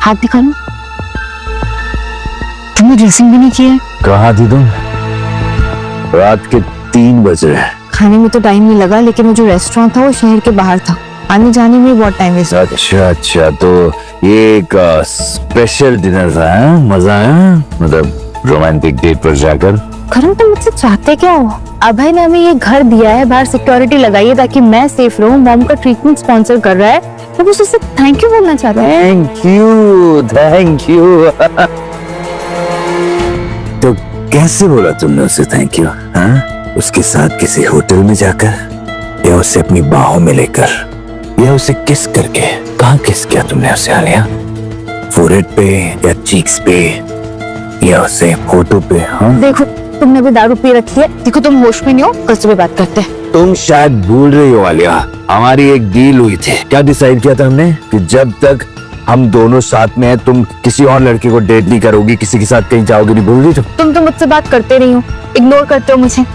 Speaker 1: हाथ दिखा लो। तुमने ड्रेसिंग भी नहीं की है।
Speaker 3: कहाँ थी तुम? रात के 3 बज रहे हैं।
Speaker 1: खाने में तो टाइम नहीं लगा, लेकिन वो जो रेस्टोरेंट था वो शहर के बाहर था, आने जाने में बहुत टाइम वेस्ट।
Speaker 3: अच्छा, तो ये एक स्पेशल डिनर था, है? मजा आया? मतलब रोमांटिक डेट पर जाकर।
Speaker 1: करण, तुम मुझसे चाहते क्या हो? अभय ने हमें ये घर दिया है, बाहर सिक्योरिटी लगाई है ताकि मैं सेफ रहूं। मॉम का ट्रीटमेंट स्पॉन्सर कर रहा है, तो बस उससे थैंक यू बोलना चाहता है।
Speaker 3: Thank you. तो कैसे बोला तुमने उसे थैंक यू? हाँ, उसके साथ किसी होटल में जाकर, या उसे अपनी बाहों में लेकर, या उसे किस करके? कहाँ किस किया तुमने उसे? आलिया, फोरहेड पे या चीक्स पे, या उसे फोटो पे? हाँ,
Speaker 1: देखो, तुमने भी दारू पी रखी है। देखो, तुम होश में नहीं हो, कल सुबह बात करते हैं।
Speaker 3: तुम शायद भूल रही हो आलिया, हमारी एक डील हुई थी। क्या डिसाइड किया था हमने? कि जब तक हम दोनों साथ में हैं, तुम किसी और लड़के को डेट नहीं करोगी, किसी के साथ कहीं जाओगी नहीं। भूल रही
Speaker 1: तुम तो मुझसे बात करते नहीं हो, इग्नोर करते हो मुझे।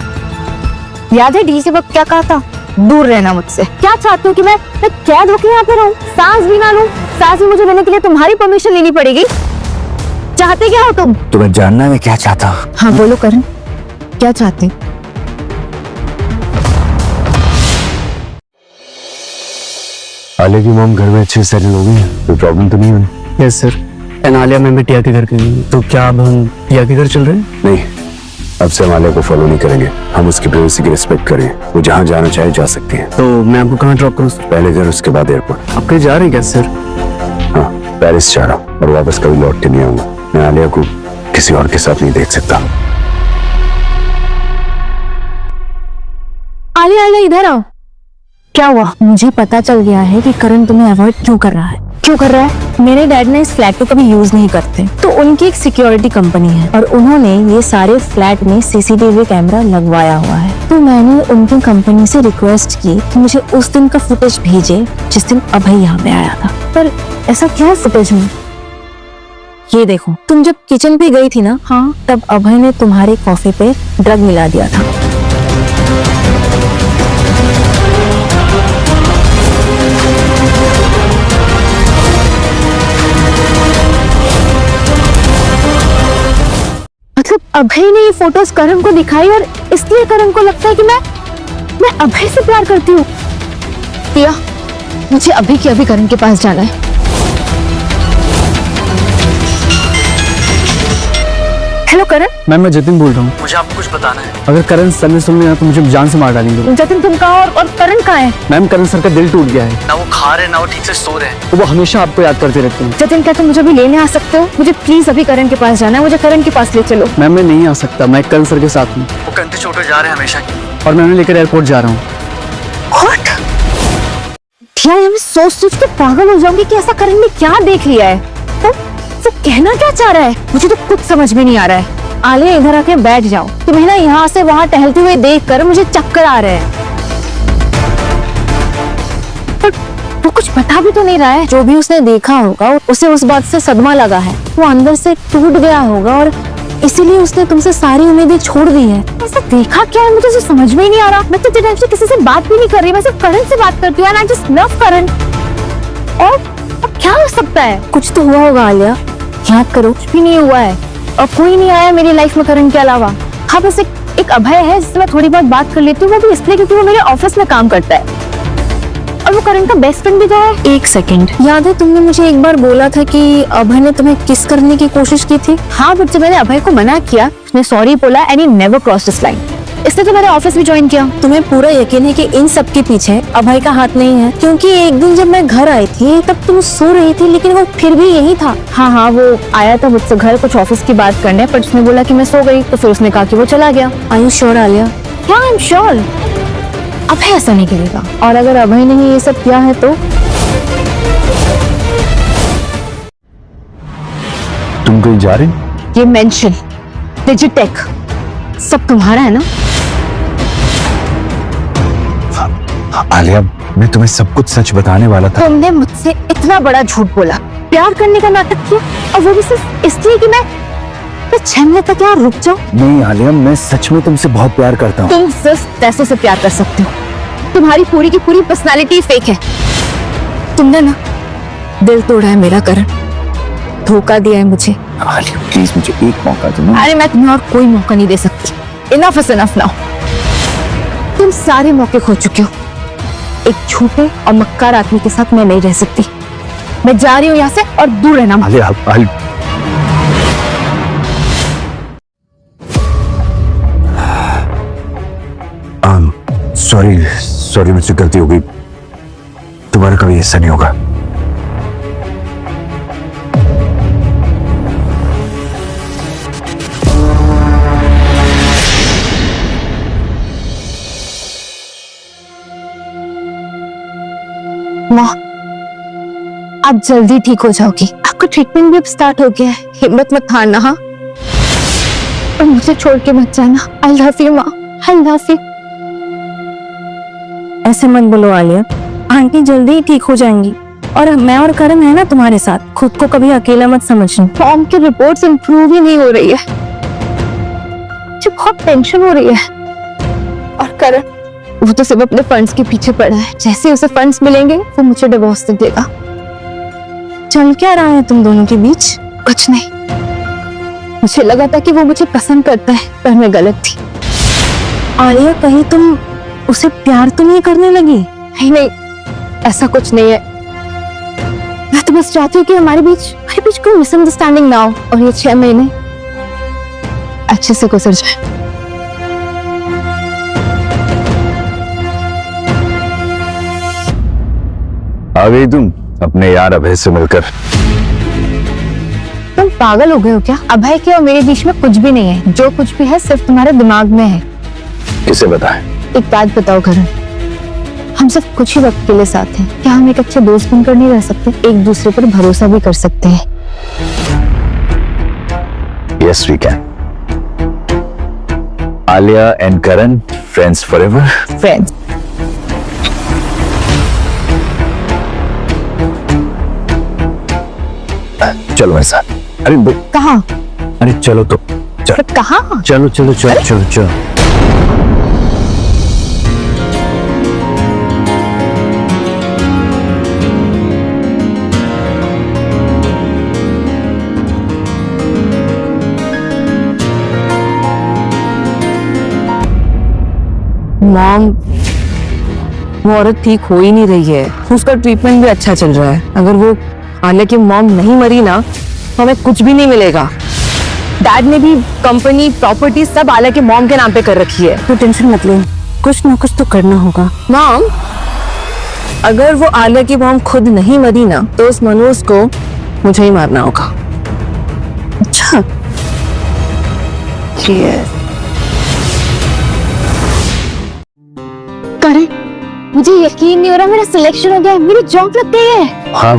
Speaker 1: याद है डी से वक्त क्या कहा था? दूर रहना मुझसे। क्या चाहते हो कि मैं कैद होकर यहाँ पे रहूं, सांस भी ना लूं? सांस भी मुझे लेने के लिए तुम्हारी परमिशन लेनी पड़ेगी। चाहते क्या हो तुम?
Speaker 3: तुम्हें जानना है मैं क्या चाहता हूँ?
Speaker 1: हाँ बोलो करण, क्या चाहते?
Speaker 3: आलिया की मॉम घर में अच्छे सेटल हो गई, कोई प्रॉब्लम तो नहीं हुई?
Speaker 7: Yes sir. And Alia ma'am भी टिया के घर गई। तो क्या अब हम टिया के घर चल रहे हैं?
Speaker 3: नहीं, अब से हम आलिया को फॉलो नहीं करेंगे। हम उसकी प्राइवेसी की रिस्पेक्ट करें। वो जहाँ जाना चाहे जा सकती है।
Speaker 7: तो मैं आपको कहाँ ड्रॉप करूँ सर?
Speaker 3: पहले घर, उसके बाद एयरपोर्ट।
Speaker 7: आप कहीं जा रहे हैं क्या सर?
Speaker 3: हाँ, पेरिस जा रहा हूँ और वापस कभी लौट के नहीं आऊंगा। मैं आलिया को किसी और के साथ नहीं देख सकता।
Speaker 1: आलिया, इधर आओ। क्या हुआ? मुझे पता चल गया है कि करण तुम्हें अवॉइड क्यों कर रहा है। क्यों कर रहा है? मेरे डैड ने इस फ्लैट को कभी यूज नहीं करते, तो उनकी एक सिक्योरिटी कंपनी है और उन्होंने ये सारे फ्लैट में सीसीटीवी कैमरा लगवाया हुआ है। तो मैंने उनकी कंपनी से रिक्वेस्ट की कि मुझे उस दिन का फुटेज भेजे जिस दिन अभय यहाँ पे आया था। पर ऐसा क्या है फुटेज में? ये देखो, तुम जब किचन पे गई थी ना, हाँ, तब अभय ने तुम्हारे कॉफी पे ड्रग मिला दिया था। मतलब अभय ने ये फोटोज करण को दिखाई और इसलिए करण को लगता है कि मैं अभय से प्यार करती हूँ। प्रिया, मुझे अभी के अभी करण के पास जाना है। हेलो करण।
Speaker 7: मैम, मैं जतिन बोल रहा हूँ।
Speaker 4: मुझे आपको कुछ बताना है।
Speaker 7: अगर करण सर ने सुन लिया तो मुझे जान से मार डालेंगे।
Speaker 1: जतिन, तुम कहाँ और करण कहाँ है?
Speaker 7: मैम, करण सर का दिल टूट गया है।
Speaker 4: ना वो खा रहे, ना वो ठीक से सो रहे हैं।
Speaker 7: वो हमेशा आपको याद करते रहते हैं।
Speaker 1: जतिन, क्या तुम मुझे भी लेने आ सकते हो? मुझे प्लीज अभी करण के पास जाना है, मुझे करण के पास ले चलो।
Speaker 7: मैम, मैं नहीं आ सकता, मैं करण सर के साथ हूँ
Speaker 4: वो कंधे चोटे जा रहे हैं हमेशा की।
Speaker 7: और मैं उन्हें लेकर एयरपोर्ट जा रहा हूँ।
Speaker 1: मैं सोच के पागल हो जाऊंगी कि ऐसा करण ने क्या देख लिया है। तो कहना क्या चाह रहा है? मुझे तो कुछ समझ में नहीं आ रहा है। आलिया, इधर आके बैठ जाओ। तुम्हें ना यहाँ से वहाँ टहलते हुए देखकर मुझे चक्कर आ रहे हैं। पर वो कुछ बता भी तो नहीं रहा है। जो भी उसने देखा होगा उसे उस बात से सदमा लगा है, वो अंदर से टूट गया होगा और इसीलिए उसने तुमसे सारी उम्मीदें छोड़ दी है। ऐसा देखा क्या है, मुझे तो समझ में ही नहीं आ रहा। मैं तो इतने टाइम से किसी से बात भी नहीं कर रही, मैं सिर्फ करण से बात करती हूँ एंड आई जस्ट लव करण। और अब क्या हो सकता है? कुछ तो हुआ होगा आलिया, याद करो। कुछ भी नहीं हुआ है और कोई नहीं आया मेरी लाइफ में करण के अलावा। हाँ बस एक अभय है जिससे मैं थोड़ी बहुत बात कर लेती हूँ, वो भी इसलिए क्योंकि वो मेरे ऑफिस में काम करता है और वो करण का बेस्ट फ्रेंड भी तो है। एक सेकंड, याद है तुमने मुझे एक बार बोला था कि अभय ने तुम्हें किस करने की कोशिश की थी? हाँ, बट जब मैंने अभय को मना किया उसने सॉरी बोला and he never crossed this line. इसलिए तो मैंने ऑफिस भी ज्वाइन किया। तुम्हें पूरा यकीन है कि इन सब के पीछे अभय का हाथ नहीं है? क्योंकि एक दिन जब मैं घर आई थी तब तुम सो रही थी लेकिन वो फिर भी यही था। हाँ, वो आया था मुझसे घर कुछ ऑफिस की बात करने, पर उसने बोला कि मैं सो गई तो फिर उसने कहा कि वो चला गया। Are you sure Alia? क्या आई एम श्योर, अभय ऐसा नहीं करेगा। और अगर अभय ने ही ये सब किया है तो
Speaker 5: तुम कहीं जा रहे हो?
Speaker 1: ये मेंशन डिजिटेक सब तुम्हारा है ना?
Speaker 5: आलिया, मैं तुम्हें सब कुछ सच बताने वाला था।
Speaker 1: तुमने मुझसे इतना बड़ा झूठ बोला, प्यार करने का नाटक किया और वो भी सिर्फ इसलिए कि मैं 6 मिनट तक यहाँ रुक जाऊं।
Speaker 5: नहीं आलिया, मैं सच में तुमसे बहुत प्यार करता हूँ।
Speaker 1: तुम सिर्फ पैसों से प्यार कर सकते हो, तुम्हारी पूरी की पूरी पर्सनालिटी फेक है। तुमने ना दिल तोड़ा है मेरा करण, धोखा दिया है मुझे।
Speaker 5: आलिया प्लीज मुझे एक मौका दो ना।
Speaker 1: अरे मैं तुम्हें और कोई मौका नहीं दे सकती। Enough is enough now. तुम सारे मौके खो चुके हो। एक झूठे और मक्कार आदमी के साथ मैं नहीं रह सकती। मैं जा रही हूँ यहाँ से और दूर रहना।
Speaker 5: आलिया सॉरी मुझसे गलती हो गई। दोबारा कभी ऐसा नहीं होगा।
Speaker 1: माँ, आप जल्दी ठीक हो जाओगी। आपका ट्रीटमेंट भी अब स्टार्ट हो गया है, हिम्मत मत हारना। हाँ, और मुझे छोड़ के मत जाना। आई लव यू माँ, आई लव यू। ऐसे मत बोलो आलिया, आंटी जल्दी ही ठीक हो जाएंगी और मैं और करण है ना तुम्हारे साथ। खुद को कभी अकेला मत समझना। फॉर्म की रिपोर्ट्स इंप्रूव ही नहीं हो रही है, मुझे बहुत टेंशन हो रही है। और करण वो तो सिर्फ अपने फंड्स के पीछे पड़ा है। जैसे उसे फंड्स मिलेंगे वो मुझे डिवोर्स दे देगा। चल क्या रहा है तुम दोनों के बीच? कुछ नहीं, मुझे लगा था कि वो मुझे पसंद करता है पर मैं गलत थी। आलिया, कहीं तुम उसे प्यार तो नहीं करने लगी? नहीं, ऐसा कुछ नहीं है। मैं तो बस चाहती हूँ कि हमारे बीच कोई मिसअंडरस्टैंडिंग ना हो और ये 6 महीने अच्छे से गुजर जाए।
Speaker 5: आ गई तुम अपने यार अभय से मिलकर।
Speaker 1: तुम पागल हो गए हो क्या? अभय के और मेरे बीच में कुछ भी नहीं है। जो कुछ भी है सिर्फ तुम्हारे दिमाग में है।
Speaker 5: किसे बताएं?
Speaker 1: एक बात बताओ करण, हम सिर्फ कुछ ही वक्त के लिए साथ हैं। क्या हम एक अच्छे दोस्त बनकर नहीं रह सकते? एक दूसरे पर भरोसा भी कर सकते हैं।
Speaker 5: Yes, we can. Alia and Karan, friends forever.
Speaker 1: Friends.
Speaker 5: चलो मेरे साथ। अरे
Speaker 1: कहाँ?
Speaker 5: अरे चलो तो चलो
Speaker 1: कहाँ?
Speaker 5: चलो चलो चलो चलो चलो।
Speaker 2: मॉम, वो औरत ठीक हो ही नहीं रही है। उसका ट्रीटमेंट भी अच्छा चल रहा है। अगर वो आलिया की मॉम नहीं मरी ना तो हमें कुछ भी नहीं मिलेगा। डैड ने भी कंपनी प्रॉपर्टी सब आलिया के मॉम के नाम पे कर रखी है।
Speaker 1: तो टेंशन मत लो, कुछ ना कुछ तो करना होगा।
Speaker 2: मॉम, अगर वो आलिया की मॉम खुद नहीं मरी ना तो उस मनोज को मुझे ही मारना होगा।
Speaker 1: अच्छा, करण, मुझे यकीन नहीं हो रहा मेरा सिलेक्शन हो गया है। मेरी जॉब लग गई है।
Speaker 5: हाँ,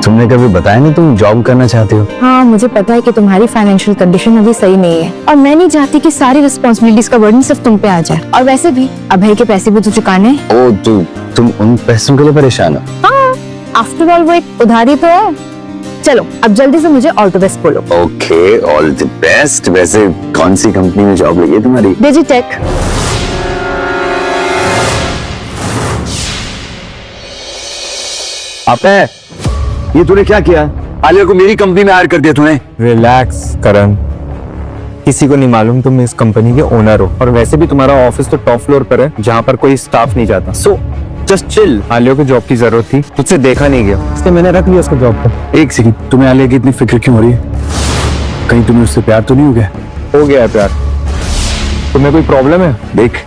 Speaker 5: तुम
Speaker 3: तुमने कभी बताया नहीं तुम जॉब करना चाहते हो?
Speaker 1: हाँ, मुझे पता है कि तुम्हारी फाइनेंशियल कंडीशन अभी सही नहीं है और मैं नहीं चाहती कि सारी रिस्पॉन्सिबिलिटीज का बर्डन सिर्फ तुम पे आ जाए। और वैसे भी अभय के पैसे भी तो चुकाने हैं।
Speaker 3: ओ तुम उन पैसों के लिए परेशान हो?
Speaker 1: हाँ, आफ्टर ऑल वो एक उधारी तो है। चलो अब जल्दी से मुझे ऑल द बेस्ट बोलो।
Speaker 3: Okay, all the best. वैसे कौन सी कंपनी में जॉब लगी है तुम्हारी?
Speaker 1: डिजिटेक।
Speaker 3: आपने ये तूने क्या किया? आलिया को मेरी कंपनी में हायर कर दिया तूने।
Speaker 5: रिलैक्स करण, किसी को नहीं मालूम तुम इस कंपनी के ओनर हो, और वैसे भी तुम्हारा ऑफिस तो टॉप फ्लोर पर है जहाँ पर कोई स्टाफ नहीं जाता। So just chill. आलिया को जॉब की जरूरत थी, तुझसे देखा नहीं गया, इसलिए मैंने रख लिया उसको जॉब पर।
Speaker 3: एक सेकंड, तुम्हें आलिया की इतनी फिक्र क्यों हो रही है? कहीं तुम्हें उससे प्यार तो नहीं हो गया?
Speaker 5: हो गया है प्यार। तुम्हें कोई प्रॉब्लम है?
Speaker 3: देख,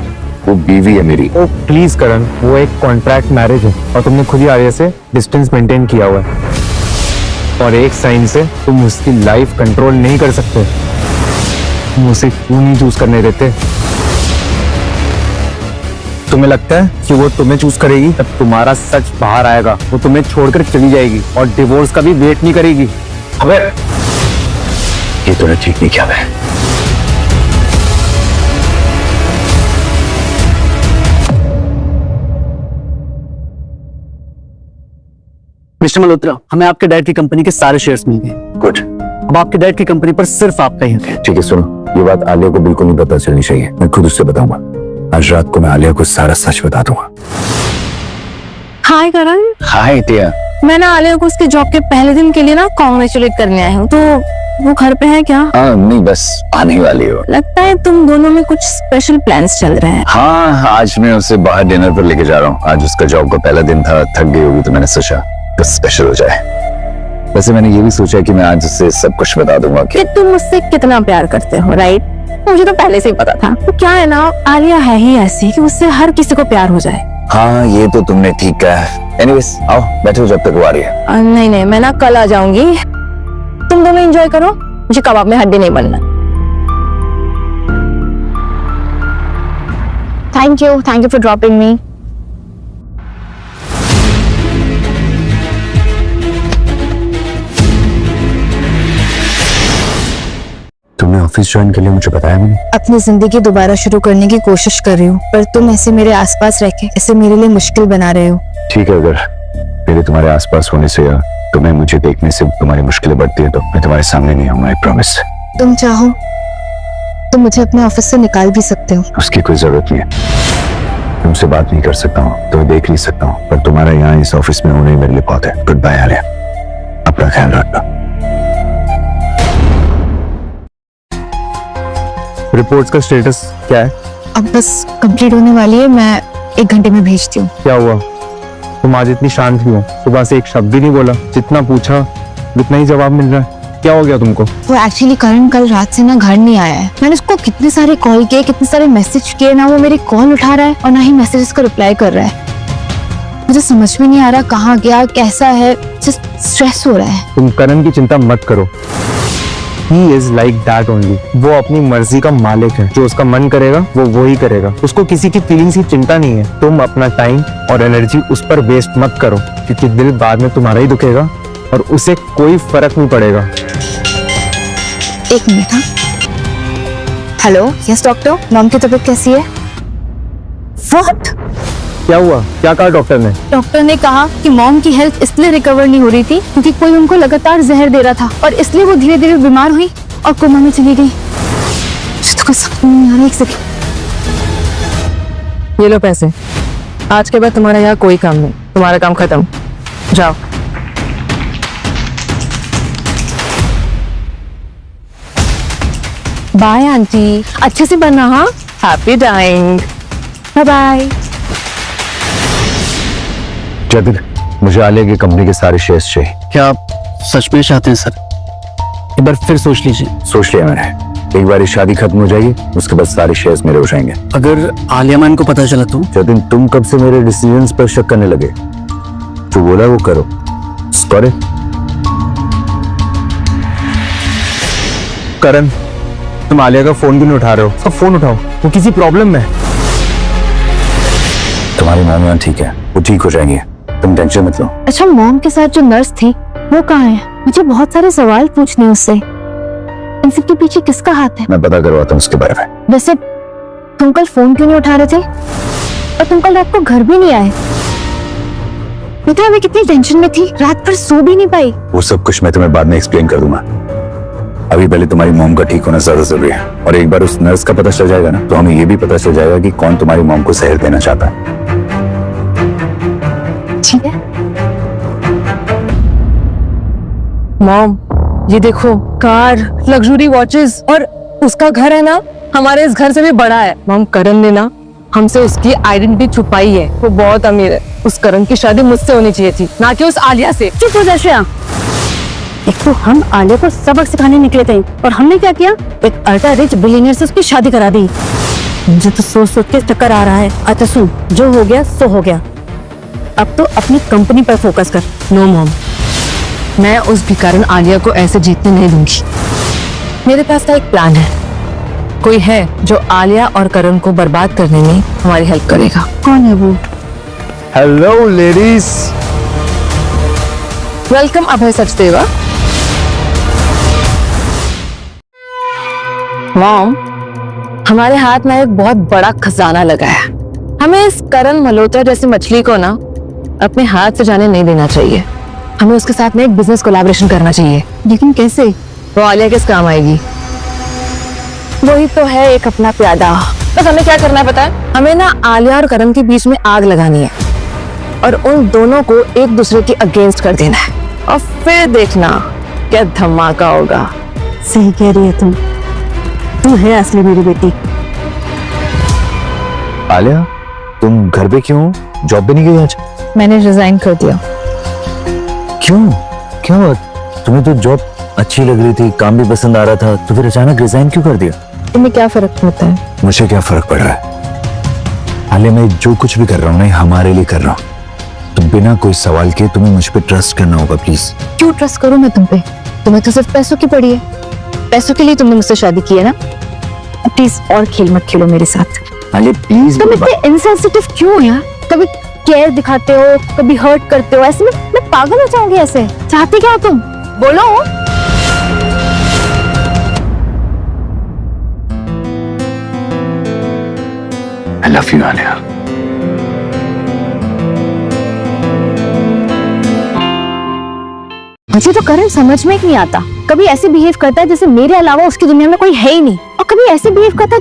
Speaker 3: वो बीवी है मेरी।
Speaker 5: ओ प्लीज करण, वो एक कॉन्ट्रैक्ट मैरिज है और तुमने खुद ही आलिया से डिस्टेंस मेंटेन किया हुआ है, और एक साइन से तुम उसकी लाइफ कंट्रोल नहीं कर सकते। तुम उसे क्यों नहीं चूज करने देते? तुम्हें लगता है कि वो तुम्हें चूज करेगी? तब तुम्हारा सच बाहर आएगा, वो तुम्हें छोड़कर चली जाएगी और डिवोर्स का भी वेट नहीं करेगी।
Speaker 3: अबे ये तूने ठीक नहीं किया है।
Speaker 4: मिस्टर मल्होत्रा, हमें आपके डैड की कंपनी के सारे शेयर्स मिल गए।
Speaker 3: गुड।
Speaker 4: अब आपके डैड की कंपनी पर सिर्फ आपका ही हक है।
Speaker 3: ठीक है, सुनो, ये बात आलिया को बिल्कुल नहीं पता चलनी चाहिए। मैं खुद उससे बताऊंगा। आज रात को मैं आलिया को सारा सच बता दूंगा।
Speaker 1: हाय करण,
Speaker 3: हाय टिया।
Speaker 1: मैं ना आलिया को उसके जॉब के पहले दिन के लिए ना कॉन्ग्रेचुलेट करने आई हूँ, तो वो घर पे है क्या?
Speaker 3: हाँ नहीं, बस आने वाली हो।
Speaker 1: लगता है तुम दोनों में कुछ स्पेशल प्लान्स चल रहे हैं।
Speaker 3: हाँ, आज मैं उसे बाहर डिनर पर लेके जा रहा हूँ। आज उसका जॉब का पहला दिन था, थक गई होगी, तो मैंने सोचा कुछ स्पेशल हो जाए। वैसे मैंने ये भी सोचा कि मैं आज उसे सब कुछ बता दूंगा कि
Speaker 1: तुम मुझसे कितना प्यार करते हो, राइट? मुझे तो पहले से ही पता था। तो क्या है ना, आलिया है ही ऐसी कि उससे हर किसी को प्यार हो जाए।
Speaker 3: हाँ, ये तो तुमने ठीक कहा। एनीवेज, आओ बैठो जब तक वो आ रही है।
Speaker 1: नहीं, मैं ना कल आ जाऊंगी। तुम दोनों एंजॉय करो, मुझे कबाब में हड्डी नहीं बनना। Thank you for dropping me.
Speaker 3: तुमने ऑफिस ज्वाइन के लिए मुझे बताया नहीं?
Speaker 8: अपनी जिंदगी दोबारा शुरू करने की कोशिश कर रही हूँ, पर तुम ऐसे मेरे आसपास रह के इसे मेरे लिए मुश्किल बना रहे हो।
Speaker 3: ठीक है, अगर मेरे तुम्हारे आसपास होने से या तुम्हें मुझे देखने से तुम्हारी मुश्किलें बढ़ती है तो मैं तुम्हारे सामने नहीं आऊंगा, आई प्रॉमिस।
Speaker 8: तुम चाहो तो मुझे अपने ऑफिस से निकाल भी सकते हो।
Speaker 3: उसकी कोई जरूरत नहीं है। तुमसे बात नहीं कर सकता हूँ, तुम्हें देख नहीं सकता हूँ, पर तुम्हारा यहाँ इस ऑफिस में होने मेरे लिए बहुत है। गुड बाय आलिया, अपना ख्याल रखना।
Speaker 5: रिपोर्ट्स का स्टेटस क्या है?
Speaker 8: अब बस कंप्लीट होने वाली है, मैं 1 घंटे में भेजती हूँ।
Speaker 5: क्या हुआ? तुम आज इतनी शांत क्यों हो? सुबह से एक शब्द भी नहीं बोला, जितना पूछा उतना ही जवाब मिल रहा है। क्या हो गया तुमको?
Speaker 8: वो एक्चुअली करण कल रात से ना घर नहीं आया है। मैंने उसको कितने सारे कॉल किए, कितने सारे मैसेज किए, ना वो मेरी कॉल उठा रहा है और ना ही मैसेजेस को रिप्लाई कर रहा है। मुझे समझ में नहीं आ रहा कहाँ गया, कैसा है, जस्ट स्ट्रेस हो रहा है।
Speaker 5: तुम करण की चिंता मत करो। He is like that only. वो अपनी मर्जी का मालिक है, जो उसका मन करेगा वो ही करेगा। उसको किसी की फीलिंग्स की चिंता नहीं है। तुम अपना टाइम और एनर्जी उस पर वेस्ट मत करो, क्योंकि दिल बाद में तुम्हारा ही दुखेगा और उसे कोई फर्क नहीं पड़ेगा।
Speaker 8: 1 मिनट। हाँ, हेलो, यस डॉक्टर, मॉम की तबीयत कैसी है? व्हाट?
Speaker 5: क्या हुआ? क्या कहा डॉक्टर ने?
Speaker 1: डॉक्टर ने कहा कि मॉम की हेल्थ इसलिए रिकवर नहीं हो रही थी क्योंकि कोई उनको लगातार जहर दे रहा था और इसलिए वो धीरे धीरे बीमार हुई और कोमा में चली गई। मुझे तो कुछ समझ नहीं आ रहा। 1 सेकंड।
Speaker 2: ये लो पैसे। आज के बाद तुम्हारा यहाँ कोई काम नहीं, तुम्हारा काम खत्म। जाओ। बाय आंटी, अच्छे से बनना। हाँ, happy dying. Bye bye.
Speaker 3: Jatin, मुझे आलिया की कंपनी के सारे शेयर्स चाहिए।
Speaker 4: क्या आप सच में चाहते हैं सर? एक बार फिर सोच लीजिए।
Speaker 3: सोच लिया मैंने। एक बार शादी खत्म हो जाएगी, उसके बाद सारे शेयर्स मेरे हो जाएंगे।
Speaker 4: अगर आलिया मैम को पता चला तो?
Speaker 3: जतिन, तुम कब से मेरे डिसीजंस पर शक करने लगे? जो बोला वो करो। सॉरी।
Speaker 5: करण, तुम आलिया का फोन क्यों नहीं उठा रहे हो? उसका फोन उठाओ, वो किसी प्रॉब्लम में है।
Speaker 3: तुम्हारी मॉम यहाँ ठीक है, वो ठीक हो जाएंगी, तुम टेंशन मत लो।
Speaker 8: अच्छा, मॉम के साथ जो नर्स थी वो कहाँ है? मुझे बहुत सारे सवाल पूछने हैं उससे। इन सब के पीछे किसका हाथ है?
Speaker 3: मैं पता करवाता हूँ उसके बारे में।
Speaker 8: वैसे तुम कल फोन क्यों नहीं उठा रहे थे? और तुम कल रात को घर भी नहीं आए। बेटा मैं कितनी टेंशन में थी, रात भर सो भी नहीं पाई।
Speaker 3: वो सब कुछ मैं तुम्हें बाद में एक्सप्लेन कर दूंगा। अभी पहले तुम्हारी मॉम का ठीक होना ज्यादा जरूरी है, और एक बार उस नर्स का पता चल जाएगा ना, तो हमें ये भी पता चल जाएगा कि कौन तुम्हारी मॉम को जहर देना चाहता है।
Speaker 8: ठीक है।
Speaker 2: मॉम ये देखो, कार, लग्जरी वॉचेस, और उसका घर है ना हमारे इस घर से भी बड़ा है। मॉम करण ने ना हमसे उसकी आइडेंटिटी छुपाई है। वो बहुत अमीर है। उस करण की शादी मुझसे होनी चाहिए थी, ना कि उस आलिया से।
Speaker 1: चुप हो जा श्रेया। एक तो हम आलिया को सबक सिखाने निकले थे और हमने क्या किया, एक अल्ट्रा रिच बिलियनियर से उसकी शादी करा दी। मुझे तो सोच सोच के चक्कर आ रहा है। अच्छा सुन, जो हो गया सो हो गया, अब तो अपनी कंपनी पर फोकस कर।
Speaker 2: नो मॉम, मैं उस भिखारन आलिया को ऐसे जीतने नहीं दूंगी। मेरे पास का एक प्लान है। कोई है जो आलिया और करण को बर्बाद करने में हमारी हेल्प करेगा।
Speaker 1: कौन है वो?
Speaker 5: Hello ladies.
Speaker 2: वेलकम अभय सचदेवा। मॉम, हमारे हाथ में एक बहुत बड़ा खजाना लगा है। हमें इस करण मल्होत्रा जैसी मछली को ना अपने हाथ से जाने नहीं देना चाहिए। हमें उसके साथ में एक बिजनेस कोलैबोरेशन करना चाहिए।
Speaker 8: लेकिन कैसे?
Speaker 2: वो आलिया किस काम आएगी?
Speaker 1: वही तो है एक अपना प्यादा।
Speaker 2: बस हमें क्या करना है पता है? हमें ना आलिया और करण के बीच में आग लगानी है और उन दोनों को एक दूसरे के अगेंस्ट कर देना है, और फिर देखना क्या धमाका होगा।
Speaker 1: सही कह रही है तुम, तू है असली मेरी बेटी।
Speaker 3: आलिया, तुम घर पे क्यों? जॉब पे नहीं गई आज?
Speaker 8: मैंने रिजाइन कर दिया।
Speaker 3: क्यों? क्या हुआ? तुम्हें तो जॉब अच्छी लग रही थी, काम भी पसंद आ रहा था, तो फिर अचानक रिजाइन क्यों कर दिया?
Speaker 8: तुम्हें क्या फर्क पड़ता है?
Speaker 3: मुझे क्या फर्क पड़ रहा है? हाले मैं जो कुछ भी कर रहा हूँ ना हमारे लिए कर रहा हूँ, तो बिना कोई सवाल के तुम्हें मुझ पे ट्रस्ट करना होगा प्लीज।
Speaker 8: क्यों ट्रस्ट करूं मैं तुम पे? तुम्हें तो सिर्फ पैसों की पड़ी है। पैसों के लिए तुमने मुझसे शादी की है ना?
Speaker 1: प्लीज और खेल मत खेलो मेरे साथ।
Speaker 3: हाले प्लीज।
Speaker 8: तुम इतने इनसेंसिटिव क्यों हो यार? कभी केयर दिखाते हो, कभी हर्ट करते हो। ऐसे में मैं पागल हो जाऊंगी। ऐसे चाहती क्या हो तुम? बोलो।
Speaker 3: I love you, Alia.
Speaker 8: मुझे तो करण समझ में ही नहीं आता। कभी ऐसे बिहेव करता है जैसे मेरे अलावा उसकी दुनिया में कोई है ही नहीं, और कभी ऐसे बिहेव करता है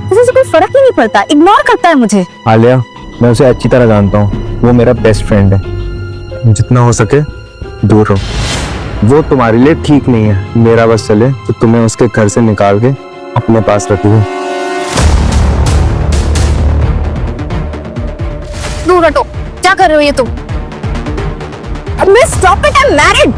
Speaker 8: जैसे कोई फर्क ही नहीं पड़ता। इग्नोर करता है मुझे।
Speaker 5: आलिया, मैं उसे अच्छी तरह जानता हूँ। वो मेरा बेस्ट फ्रेंड है। जितना हो सके दूर रहो। वो तुम्हारे लिए ठीक नहीं है। मेरा बस चले तो तुम्हें उसके घर से निकाल के अपने पास रखूँ।
Speaker 8: दूर हटो। क्या कर रहे हो ये तुम?
Speaker 1: Miss stop it, I am married.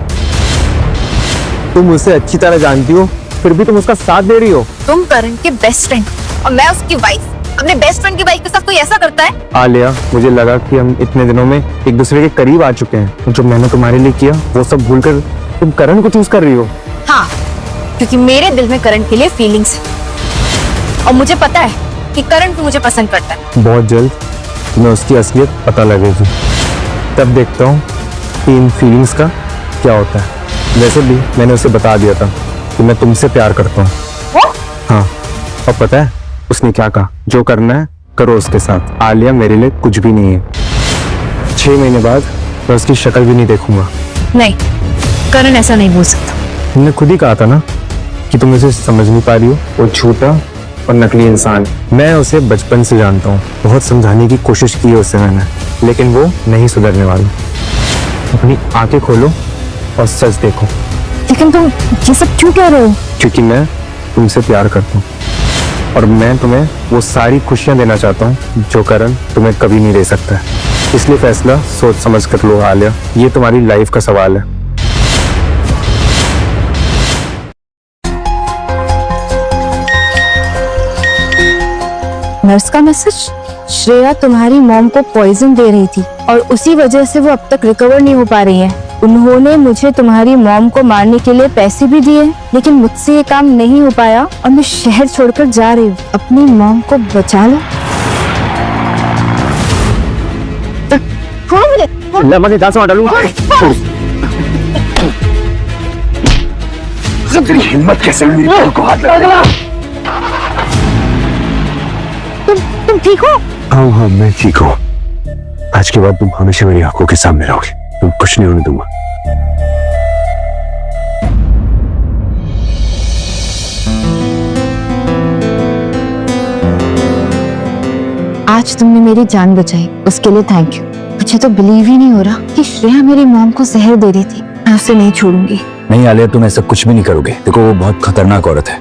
Speaker 5: तुम उसे अच्छी तरह जानती हो, फिर भी तुम उसका साथ दे रही हो।
Speaker 8: तुम करण के बेस्ट फ्रेंड और मैं उसकी वाइफ। अपने बेस्ट फ्रेंड की वाइफ के साथ कोई ऐसा करता है?
Speaker 5: आलिया, मुझे लगा कि हम इतने दिनों में एक दूसरे के करीब आ चुके हैं। जो मैंने तुम्हारे लिए किया वो सब भूलकर तुम करण को चूज कर रही हो।
Speaker 8: हाँ, क्योंकि मेरे दिल में करण के लिए फीलिंग्स है और मुझे पता है कि करण भी मुझे पसंद करता है।
Speaker 5: बहुत जल्द तुम्हें उसकी असलियत पता लगेगी। तब देखता हूँ कि इन फीलिंग्स का क्या होता है। वैसे भी मैंने उसे बता दिया था कि मैं तुमसे प्यार करता हूँ। हाँ, और पता है उसने क्या कहा? जो करना है करो उसके साथ। आलिया मेरे लिए कुछ भी नहीं है। 6 महीने बाद मैं उसकी शक्ल भी नहीं देखूंगा।
Speaker 8: नहीं, करण ऐसा नहीं बोल सकता।
Speaker 5: तुमने खुद ही कहा था ना कि तुम उसे समझ नहीं पा रही हो। वो झूठा और नकली इंसान। मैं उसे बचपन से जानता हूँ। बहुत समझाने की कोशिश की है उसे मैंने, लेकिन वो नहीं सुधरने वाली। अपनी आंखें खोलो और सच देखो।
Speaker 1: लेकिन तुम ये सब क्यों कह रहे हो?
Speaker 5: क्योंकि मैं तुमसे प्यार करता हूँ और मैं तुम्हें वो सारी खुशियाँ देना चाहता हूँ जो करण तुम्हें कभी नहीं दे सकता है। इसलिए फैसला सोच समझ कर लो आलिया। ये तुम्हारी लाइफ का सवाल है।
Speaker 1: नर्स का मैसेज? श्रेया तुम्हारी मॉम को पॉइजन दे रही थी और उसी वजह से वो अब तक रिकवर नहीं हो पा रही है। उन्होंने मुझे तुम्हारी मॉम को मारने के लिए पैसे भी दिए, लेकिन मुझसे ये काम नहीं हो पाया और मैं शहर छोड़कर जा रही हूँ। अपनी मॉम को बचा लो।
Speaker 5: मैं डालूंगा।
Speaker 3: तेरी हिम्मत कैसे हुई मेरी बहन को हाथ लगाने की?
Speaker 2: तुम ठीक हो?
Speaker 5: हाँ हाँ मैं ठीक हूँ। आज के बाद तुम हमेशा मेरी आंखों के सामने रहोगे, तुम कुछ नहीं होने दूंगा।
Speaker 8: आज तुमने मेरी जान बचाई, उसके लिए थैंक यू। मुझे तो बिलीव ही नहीं हो रहा कि श्रेया मेरी मॉम को जहर दे रही थी। मैं उसे नहीं छोड़ूंगी।
Speaker 3: नहीं आलिया, तुम ऐसा कुछ भी नहीं करोगे। देखो वो बहुत खतरनाक औरत है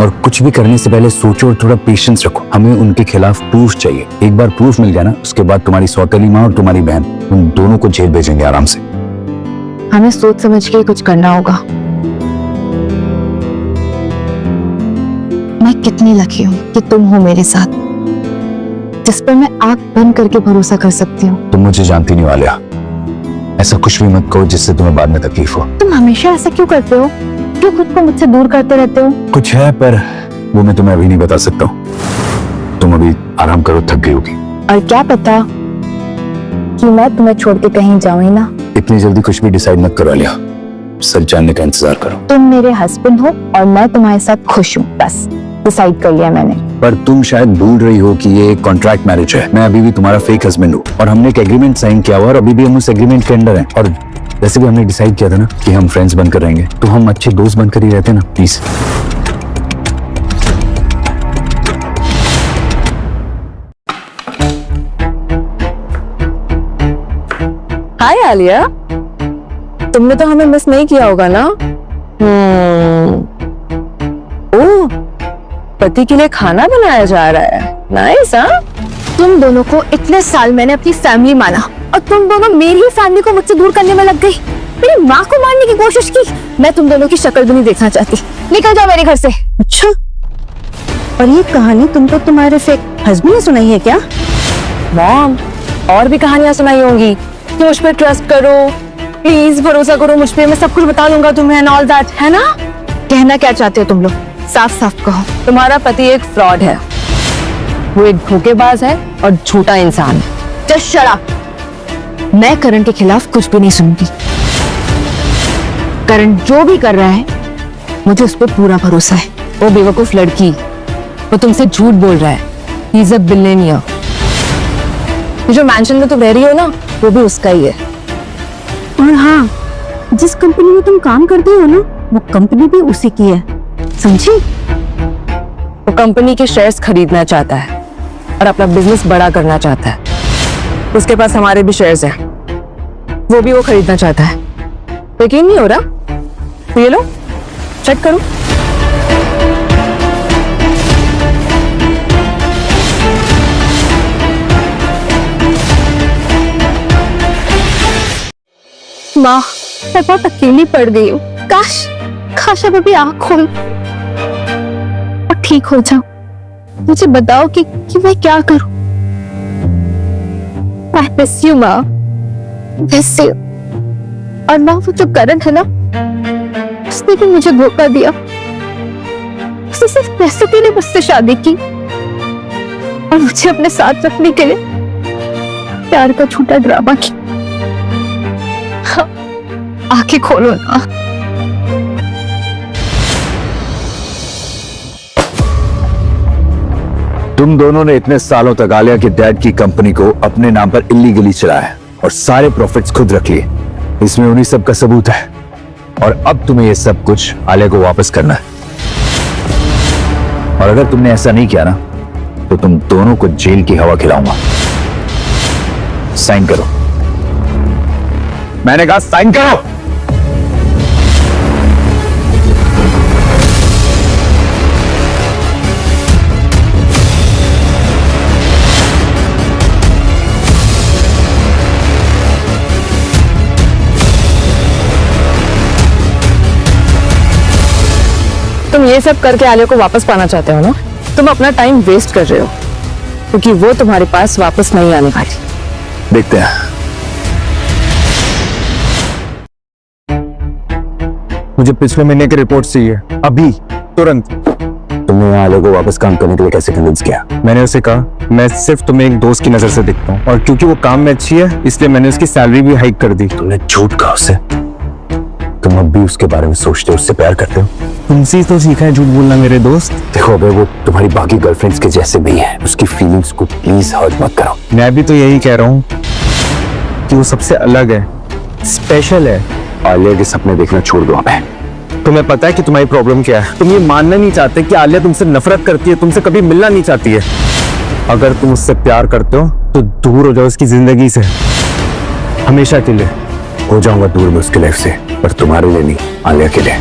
Speaker 3: और कुछ भी करने से पहले सोचो और थोड़ा पेशेंस रखो। हमें उनके खिलाफ प्रूफ चाहिए। एक बार प्रूफ मिल गया ना, उसके बाद तुम्हारी सौतेली माँ और तुम्हारी बहन उन दोनों को जेल भेजेंगे आराम से।
Speaker 8: हमें सोच समझ के ही कुछ करना होगा। मैं कितनी लकी हूँ कि तुम हो मेरे साथ, जिस पर मैं आंख बंद करके भरोसा कर सकती हूँ।
Speaker 3: तुम मुझे जानती नहीं आलिया, ऐसा कुछ भी मत कहो जिससे तुम्हें बाद में तकलीफ हो।
Speaker 8: तुम हमेशा ऐसा क्यों करते हो? क्यों खुद को मुझसे दूर करते रहते हो?
Speaker 3: कुछ है पर वो मैं तुम्हें अभी नहीं बता सकता हूँ। तुम अभी आराम करो, थक गई होगी।
Speaker 1: और क्या पता कि मैं तुम्हें छोड़ के कहीं जाऊं ही ना।
Speaker 3: इतनी जल्दी कुछ भी डिसाइड मत करो आलिया, सच जानने का इंतजार करो।
Speaker 1: तुम मेरे हस्बैंड हो और मैं तुम्हारे साथ खुश हूँ, बस डिसाइड कर लिया मैंने।
Speaker 3: पर तुम शायद भूल रही हो कि ये एक कॉन्ट्रैक्ट मैरिज है। मैं अभी भी तुम्हारा फेक हस्बैंड हूँ और हमने एक एग्रीमेंट साइन किया हुआ और अभी भी हम उस एग्रीमेंट के अंडर हैं। और वैसे भी हमने डिसाइड किया था ना कि हम फ्रेंड्स बनकर रहेंगे, तो हम अच्छे दोस्त बनकर ही रहते ना, प्लीज।
Speaker 2: हाय आलिया, तुमने तो हमें मिस नहीं किया होगा ना? ओह, पति के लिए खाना बनाया जा रहा है। नाइस। हाँ,
Speaker 1: तुम दोनों को इतने साल मैंने अपनी फैमिली माना और तुम दोनों मेरी ही फैमिली को मुझसे दूर करने में लग गई। मेरी माँ को मारने की कोशिश की। मैं तुम दोनों की शक्ल भी नहीं देखना चाहती। निकल जाओ मेरे घर से।
Speaker 2: अच्छा, और ये कहानी तुमको तुम्हारे फेक हस्बैंड ने सुनाई है क्या? मॉम, और भी कहानियां सुनाई होंगी कि मुझ पर ट्रस्ट करो, प्लीज भरोसा करो मुझ पे, मैं सब कुछ बता दूंगा तुम्हें एंड ऑल दैट, है ना?
Speaker 1: कहना क्या चाहते हो तुम लोग? साफ साफ कहो।
Speaker 2: तुम्हारा पति एक फ्रॉड है, वो एक धोखेबाज है और झूठा इंसान है।
Speaker 1: Just shut up. मैं करण के खिलाफ कुछ भी नहीं सुनूंगी। करण जो भी कर रहा है मुझे उस पर पूरा भरोसा है।
Speaker 2: वो बेवकूफ लड़की, वो तुमसे झूठ बोल रहा है। He is a billionaire. ये जो मैंशन में तुम रह रही हो ना, वो भी उसका ही है।
Speaker 1: और हाँ, जिस कंपनी में तुम काम करते हो ना, वो कंपनी भी उसी की है, समझी?
Speaker 2: वो कंपनी के शेयर्स खरीदना चाहता है और अपना बिजनेस बड़ा करना चाहता है। उसके पास हमारे भी शेयर्स हैं, वो भी वो खरीदना चाहता है। यकीन नहीं हो रहा? तो ये लो, चेक करो।
Speaker 1: माँ, मैं बहुत अकेली पड़ गई हूँ। काश अब अभी आँख खोल और ठीक हो जाऊं। मुझे बताओ कि मैं क्या करूं। I miss you, माँ। Miss you। और माँ, वो जो करण है ना, उसने भी मुझे धोखा दिया। उसने सिर्फ पैसों के लिए मुझसे शादी की और मुझे अपने साथ रखने के लिए प्यार का झूठा ड्रामा किया। आंखें खोलो ना।
Speaker 3: तुम दोनों ने इतने सालों तक आलिया के डैड की कंपनी को अपने नाम पर इलीगली चलाया और सारे प्रॉफिट्स खुद रख लिए। इसमें उन्हीं सब का सबूत है और अब तुम्हें ये सब कुछ आलिया को वापस करना है। और अगर तुमने ऐसा नहीं किया ना, तो तुम दोनों को जेल की हवा खिलाऊंगा। साइन करो। मैंने कहा साइन करो।
Speaker 2: तुम ये सब करके आलिया को वापस पाना चाहते हो ना? तुम अपना टाइम वेस्ट कर रहे हो, क्योंकि वो तुम्हारे पास वापस नहीं आने वाली।
Speaker 3: देखते हैं।
Speaker 5: मुझे पिछले महीने की रिपोर्ट चाहिए, अभी, तुरंत।
Speaker 3: तुमने आलिया को वापस काम करने के लिए कैसे कन्विंस किया?
Speaker 5: मैंने उसे कहा मैं सिर्फ तुम्हें एक दोस्त की नजर से दिखता हूँ और क्योंकि वो काम में अच्छी है इसलिए मैंने उसकी सैलरी भी हाइक कर दी।
Speaker 3: तुमने झूठ कहा उसे? तुम अब भी उसके बारे में सोचते हो, उससे प्यार करते हो?
Speaker 7: तुमसे ही तो सीखा है झूठ बोलना मेरे दोस्त।
Speaker 3: देखो अबे, वो तुम्हारी बाकी गर्लफ्रेंड्स के जैसे नहीं है। उसकी फीलिंग्स को प्लीज हर्ट मत करो।
Speaker 5: मैं भी तो यही कह रहा हूँ कि वो सबसे अलग है, स्पेशल है।
Speaker 3: आलिया के सपने देखना छोड़ दो हमें।
Speaker 5: तुम्हें पता है कि तुम्हारी प्रॉब्लम क्या है? तुम ये मानना नहीं चाहते कि आलिया तुमसे नफरत करती है, तुमसे कभी मिलना नहीं चाहती है। अगर तुम उससे प्यार करते हो तो दूर हो जाओ उसकी जिंदगी से, हमेशा के लिए।
Speaker 3: हो जाऊंगा दूर मैं उसकी लाइफ से, पर तुम्हारे लिए नहीं, आलिया के लिए।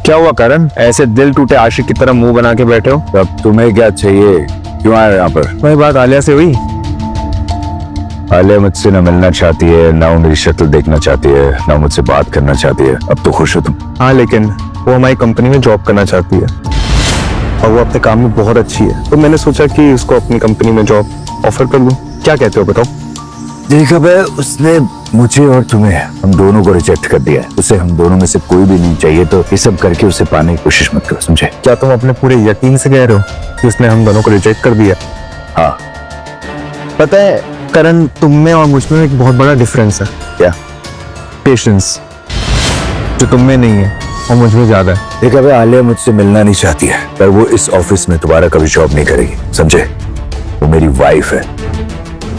Speaker 5: क्या हुआ करण, ऐसे दिल टूटे आशिक की तरह मुंह बना के बैठे हो?
Speaker 3: अब तुम्हें क्या चाहिए, क्यों आए यहाँ पर?
Speaker 5: वही बात आलिया से हुई?
Speaker 3: आलिया मुझसे न मिलना चाहती है, ना वो मेरी शक्ल देखना चाहती है, ना मुझसे बात करना चाहती है। अब तो खुश हो तुम?
Speaker 5: हाँ, लेकिन वो हमारी कंपनी में जॉब करना चाहती है और वो अपने काम में बहुत अच्छी है, तो मैंने सोचा कि उसको अपनी कंपनी में जॉब ऑफर कर दूं। क्या कहते हो बताओ?
Speaker 3: देखा भाई, उसने मुझे और तुम्हें, हम दोनों को रिजेक्ट कर दिया है। उसे हम दोनों में से कोई भी नहीं चाहिए, तो ये सब करके उसे पाने की कोशिश मत करो, समझे?
Speaker 5: क्या तुम अपने पूरे यकीन से कह रहे हो कि उसने हम दोनों को रिजेक्ट कर दिया?
Speaker 3: हाँ।
Speaker 5: पता है करण, तुम में और मुझ में एक बहुत बड़ा डिफरेंस है।
Speaker 3: क्या?
Speaker 5: पेशेंस, जो तुम में नहीं है और मुझ में ज्यादा है।
Speaker 3: देखा भाई, आलिया मुझसे मिलना नहीं चाहती है, पर वो इस ऑफिस में दोबारा कभी जॉब नहीं करेगी, समझे? वो मेरी वाइफ है,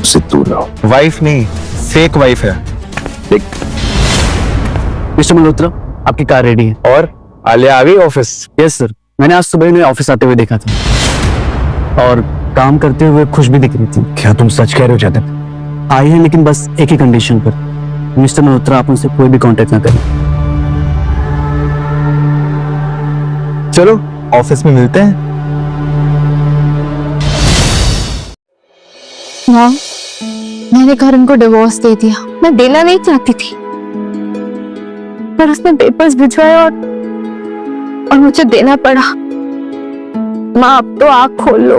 Speaker 3: उससे दूर रहो।
Speaker 5: वाइफ नहीं, फेक वाइफ है।
Speaker 3: देख
Speaker 7: मिस्टर मल्होत्रा, आपकी कार रेडी है।
Speaker 5: और आलिया आ गई ऑफिस?
Speaker 7: यस सर, मैंने आज सुबह इन्हें ऑफिस आते हुए देखा था और काम करते हुए खुश भी दिख रही थी।
Speaker 3: क्या तुम सच कह रहे हो जतिन?
Speaker 7: आई है, लेकिन बस एक ही कंडीशन पर, मिस्टर मल्होत्रा आप उनसे कोई भी कांटेक्ट ना करें।
Speaker 5: चलो ऑफिस में मिलते हैं।
Speaker 8: मॉम, मैंने करण को डिवोर्स दे दिया। मैं देना नहीं चाहती थी, पर उसने पेपर्स भिजवाए और मुझे देना पड़ा। माँ, अब तो आँख खोल लो,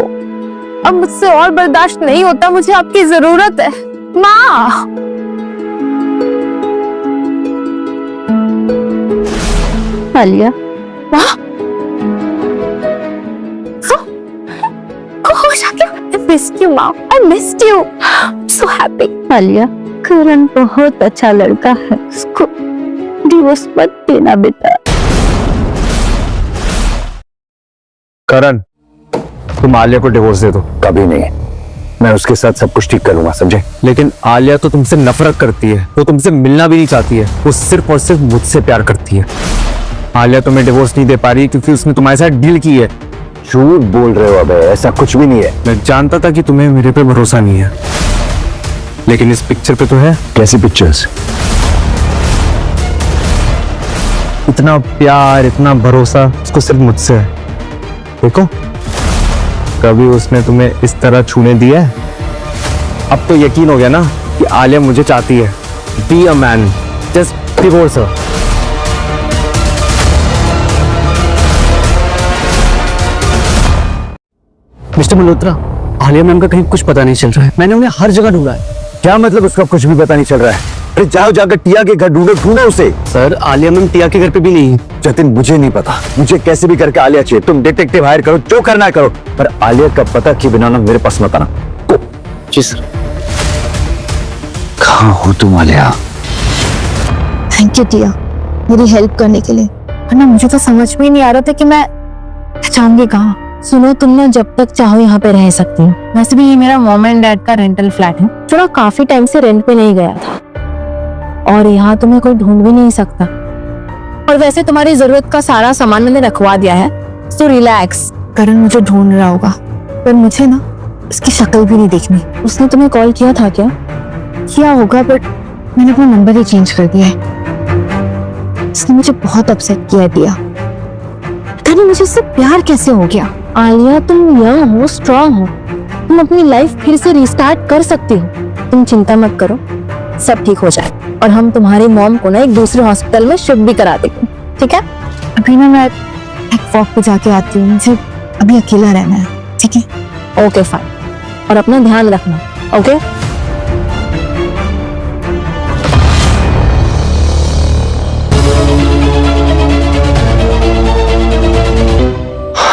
Speaker 8: अब मुझसे और बर्दाश्त नहीं होता, मुझे आपकी जरूरत है। माँ, आलिया, माँ, खुश आ गया। I missed you, माँ, I missed you. I'm so happy. Alia, करण बहुत अच्छा लड़का है, उसको डिवोर्स मत देना बेटा।
Speaker 5: करण, तुम आलिया को डिवोर्स दे दो।
Speaker 3: कभी नहीं, मैं उसके साथ सब कुछ ठीक करूंगा, समझे?
Speaker 5: लेकिन आलिया तो तुमसे नफरत करती है, वो तुमसे मिलना भी नहीं चाहती है, वो सिर्फ और सिर्फ मुझसे प्यार करती है। आलिया तुम्हें डिवोर्स नहीं दे पा रही क्योंकि उसने तुम्हारे साथ डील की है।
Speaker 3: झूठ बोल रहे हो अबे, ऐसा कुछ भी नहीं है।
Speaker 5: मैं जानता था कि तुम्हें मेरे पे भरोसा नहीं है, लेकिन इस पिक्चर पे तो है।
Speaker 3: कैसी पिक्चर्स?
Speaker 5: इतना प्यार, इतना भरोसा उसको सिर्फ मुझसे है। देखो, कभी उसने तुम्हें इस तरह छूने दिया है? अब तो यकीन हो गया ना कि आलिया मुझे चाहती है। Be a man, just divorce her.
Speaker 7: Mister Malhotra, Alia ma'am का कहीं कुछ पता नहीं चल रहा है। मैंने उन्हें हर जगह ढूंढा है।
Speaker 3: क्या मतलब उसका कुछ भी पता नहीं चल रहा है? अरे जाओ, जाकर टिया के घर ढूंढो, ढूंढो उसे।
Speaker 7: सर, आलिया मैम टिया के घर पे भी नहीं है।
Speaker 3: जतिन, मुझे नहीं पता, मुझे कैसे भी करके आलिया चाहिए। तुम डिटेक्टिव हायर करो, जो करना है करो, पर आलिया का पता किए बिना ना मेरे पास मत आना।
Speaker 7: जी सर।
Speaker 3: कहाँ हो तुम आलिया?
Speaker 8: थैंक यू टिया, मेरी हेल्प करने के लिए, वरना मुझे तो समझ में ही नहीं आ रहा था कि मैं जाऊंगी कहाँ।
Speaker 1: सुनो, तुम ना जब तक चाहो यहाँ पे रह सकती हो। वैसे भी ये मेरा मॉम एंड डैड का रेंटल फ्लैट है, जो ना काफी टाइम से रेंट पे नहीं गया था, और यहाँ तुम्हें कोई ढूंढ भी नहीं सकता। और वैसे तुम्हारी जरूरत का सारा सामान मैंने रखवा दिया है, सो रिलैक्स।
Speaker 8: करण मुझे ढूंढ रहा होगा, पर मुझे ना उसकी शक्ल भी नहीं देखनी।
Speaker 1: उसने तुम्हें कॉल किया था क्या?
Speaker 8: किया होगा, बट मैंने अपना नंबर ही चेंज कर दिया है। उसने मुझे बहुत अपसेट किया है टिया। पता नहीं मुझे उससे प्यार कैसे हो गया।
Speaker 1: आलिया, तुम यंग हो, स्ट्रांग हो, तुम अपनी लाइफ फिर से रिस्टार्ट कर सकती हो। तुम चिंता मत करो, सब ठीक हो जाए, और हम तुम्हारी मॉम को ना एक दूसरे हॉस्पिटल में शिफ्ट भी करा देंगे, ठीक है?
Speaker 8: अभी ना मैं एक वॉक पे जाके आती हूँ, मुझे अभी अकेला रहना है, ठीक है?
Speaker 1: ओके फाइन, और अपना ध्यान रखना, ओके?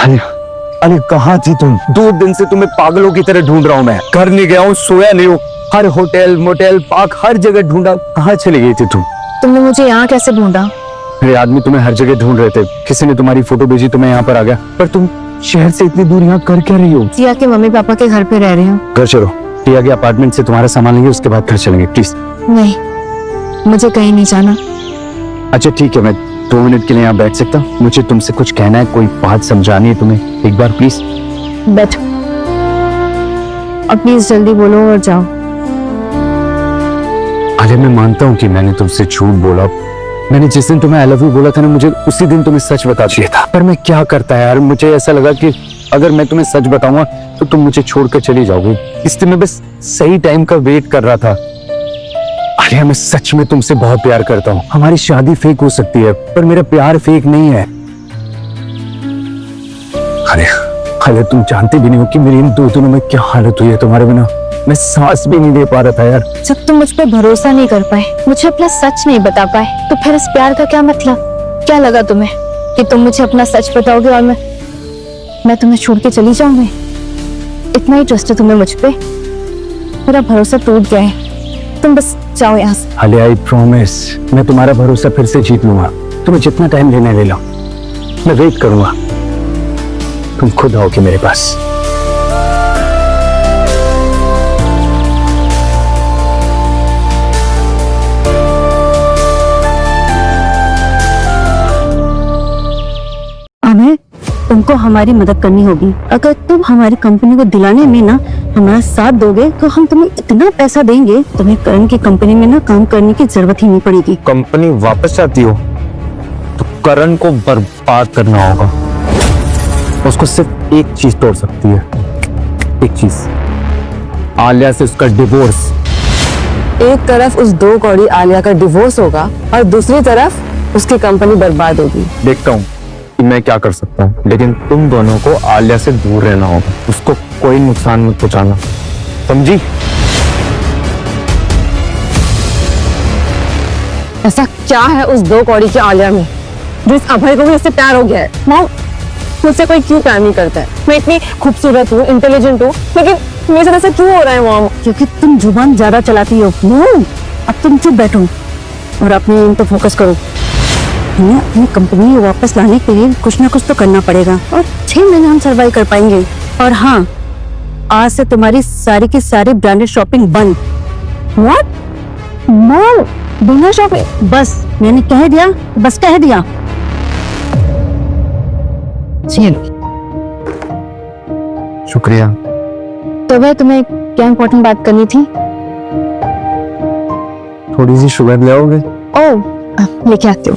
Speaker 3: अरे अरे कहाँ थी तुम? 2 दिन से तुम्हें पागलों की तरह ढूंढ रहा हूँ मैं। घर नहीं गया हूँ, सोया नहीं हूँ, हर होटल मोटेल पार्क हर जगह ढूंढा। कहाँ चली गई थी तुम?
Speaker 8: तुमने मुझे यहाँ कैसे ढूंढा?
Speaker 3: मेरे आदमी तुम्हें हर जगह ढूंढ रहे थे, किसी ने तुम्हारी फोटो भेजी तो मैं यहाँ पर आ गया। पर तुम शहर से इतनी दूर यहाँ कर क्या रही हो?
Speaker 8: टिया के मम्मी पापा के घर पे रह रही हूँ।
Speaker 3: घर चलो, टिया के अपार्टमेंट से तुम्हारा सामान लेंगे, उसके बाद घर चलेंगे प्लीज।
Speaker 8: नहीं, मुझे कहीं नहीं जाना।
Speaker 3: अच्छा ठीक है, मैं 2 मिनट के लिए यहाँ बैठ सकता हूँ? मुझे तुमसे कुछ कहना है, कोई बात समझानी है तुम्हें, एक बार प्लीज।
Speaker 8: बैठो और प्लीज जल्दी बोलो और जाओ।
Speaker 3: अरे मैं मानता हूँ कि मैंने तुमसे झूठ बोला। मैंने जिस दिन तुम्हें आई लव यू बोला था ना, मुझे उसी दिन तुम्हें सच बता चाहिए था। पर मैं क्या करता यार, मुझे ऐसा लगा कि अगर मैं तुम्हें सच बताऊंगा तो तुम मुझे छोड़कर चली जाओगी, इसलिए मैं बस सही टाइम का वेट कर रहा था। अरे मैं सच में तुमसे बहुत प्यार करता हूँ। हमारी शादी फेक हो सकती है पर मेरा प्यार फेक नहीं है। अरे अरे तुम जानते भी नहीं हो कि मेरी इन 2 दिनों में क्या हालत हुई है तुम्हारे बिना। मैं सांस भी नहीं ले पा रहा था यार।
Speaker 8: जब तुम मुझ पे भरोसा नहीं कर पाए, मुझे अपना सच नहीं बता पाए, तो फिर इस प्यार का क्या मतलब? क्या लगा तुम्हें कि तुम मुझे अपना सच बताओगे और मैं तुम्हें छोड़ के चली जाऊंगी? इतना ही ट्रस्ट है तुम्हें मुझ पे? मेरा भरोसा टूट गया है, तुम बस जाओ यहाँ से।
Speaker 3: अले आई प्रॉमिस, मैं तुम्हारा भरोसा फिर से जीत लूंगा। तुम्हें जितना टाइम लेने ले लो, मैं वेट करूंगा। तुम खुद आओगे मेरे पास।
Speaker 1: हमें तुमको हमारी मदद करनी होगी। अगर तुम हमारी कंपनी को दिलाने में ना हमारा साथ दोगे तो हम तुम्हें इतना पैसा देंगे, तुम्हें करण की कंपनी में ना काम करने की जरूरत ही नहीं पड़ेगी।
Speaker 5: कंपनी वापस चाहती हो तो करण को बर्बाद करना होगा। उसको सिर्फ एक चीज तोड़ सकती है, एक चीज, आलिया से उसका डिवोर्स।
Speaker 2: एक तरफ उस 2 कौड़ी आलिया का डिवोर्स होगा और दूसरी तरफ उसकी कंपनी बर्बाद होगी।
Speaker 5: देखता हूँ कि मैं क्या कर सकता हूँ, लेकिन तुम दोनों को आलिया से दूर रहना होगा। उसको कोई नुकसान मत पहुंचाना, समझी?
Speaker 2: ऐसा क्या है उस 2 कौड़ी की आलिया में जिस अभय को भी उससे प्यार हो गया है? मॉम, मुझसे कोई क्यों प्यार नहीं करता है? मैं इतनी खूबसूरत हूँ, इंटेलिजेंट हूँ, लेकिन मेरे साथ ऐसा क्यों हो रहा है मॉम?
Speaker 1: क्योंकि तुम जुबान ज्यादा चलाती हो। अब तुम चुप बैठो और अपने एम पे फोकस करो। हमें अपनी कंपनी वापस लाने के लिए कुछ ना कुछ तो करना पड़ेगा और 6 महीने हम सर्वाइव कर पाएंगे। और हाँ, आज से तुम्हारी सारी की सारी ब्रांडेड शॉपिंग बंद। व्हाट? मॉम, बिना शॉपिंग? बस मैंने कह दिया, बस कह दिया।
Speaker 5: शुक्रिया।
Speaker 8: तो भाई तुम्हें क्या इंपॉर्टेंट बात करनी थी?
Speaker 5: थोड़ी सी शुगर ले आओगे?
Speaker 8: ओह, लेके आती हूँ।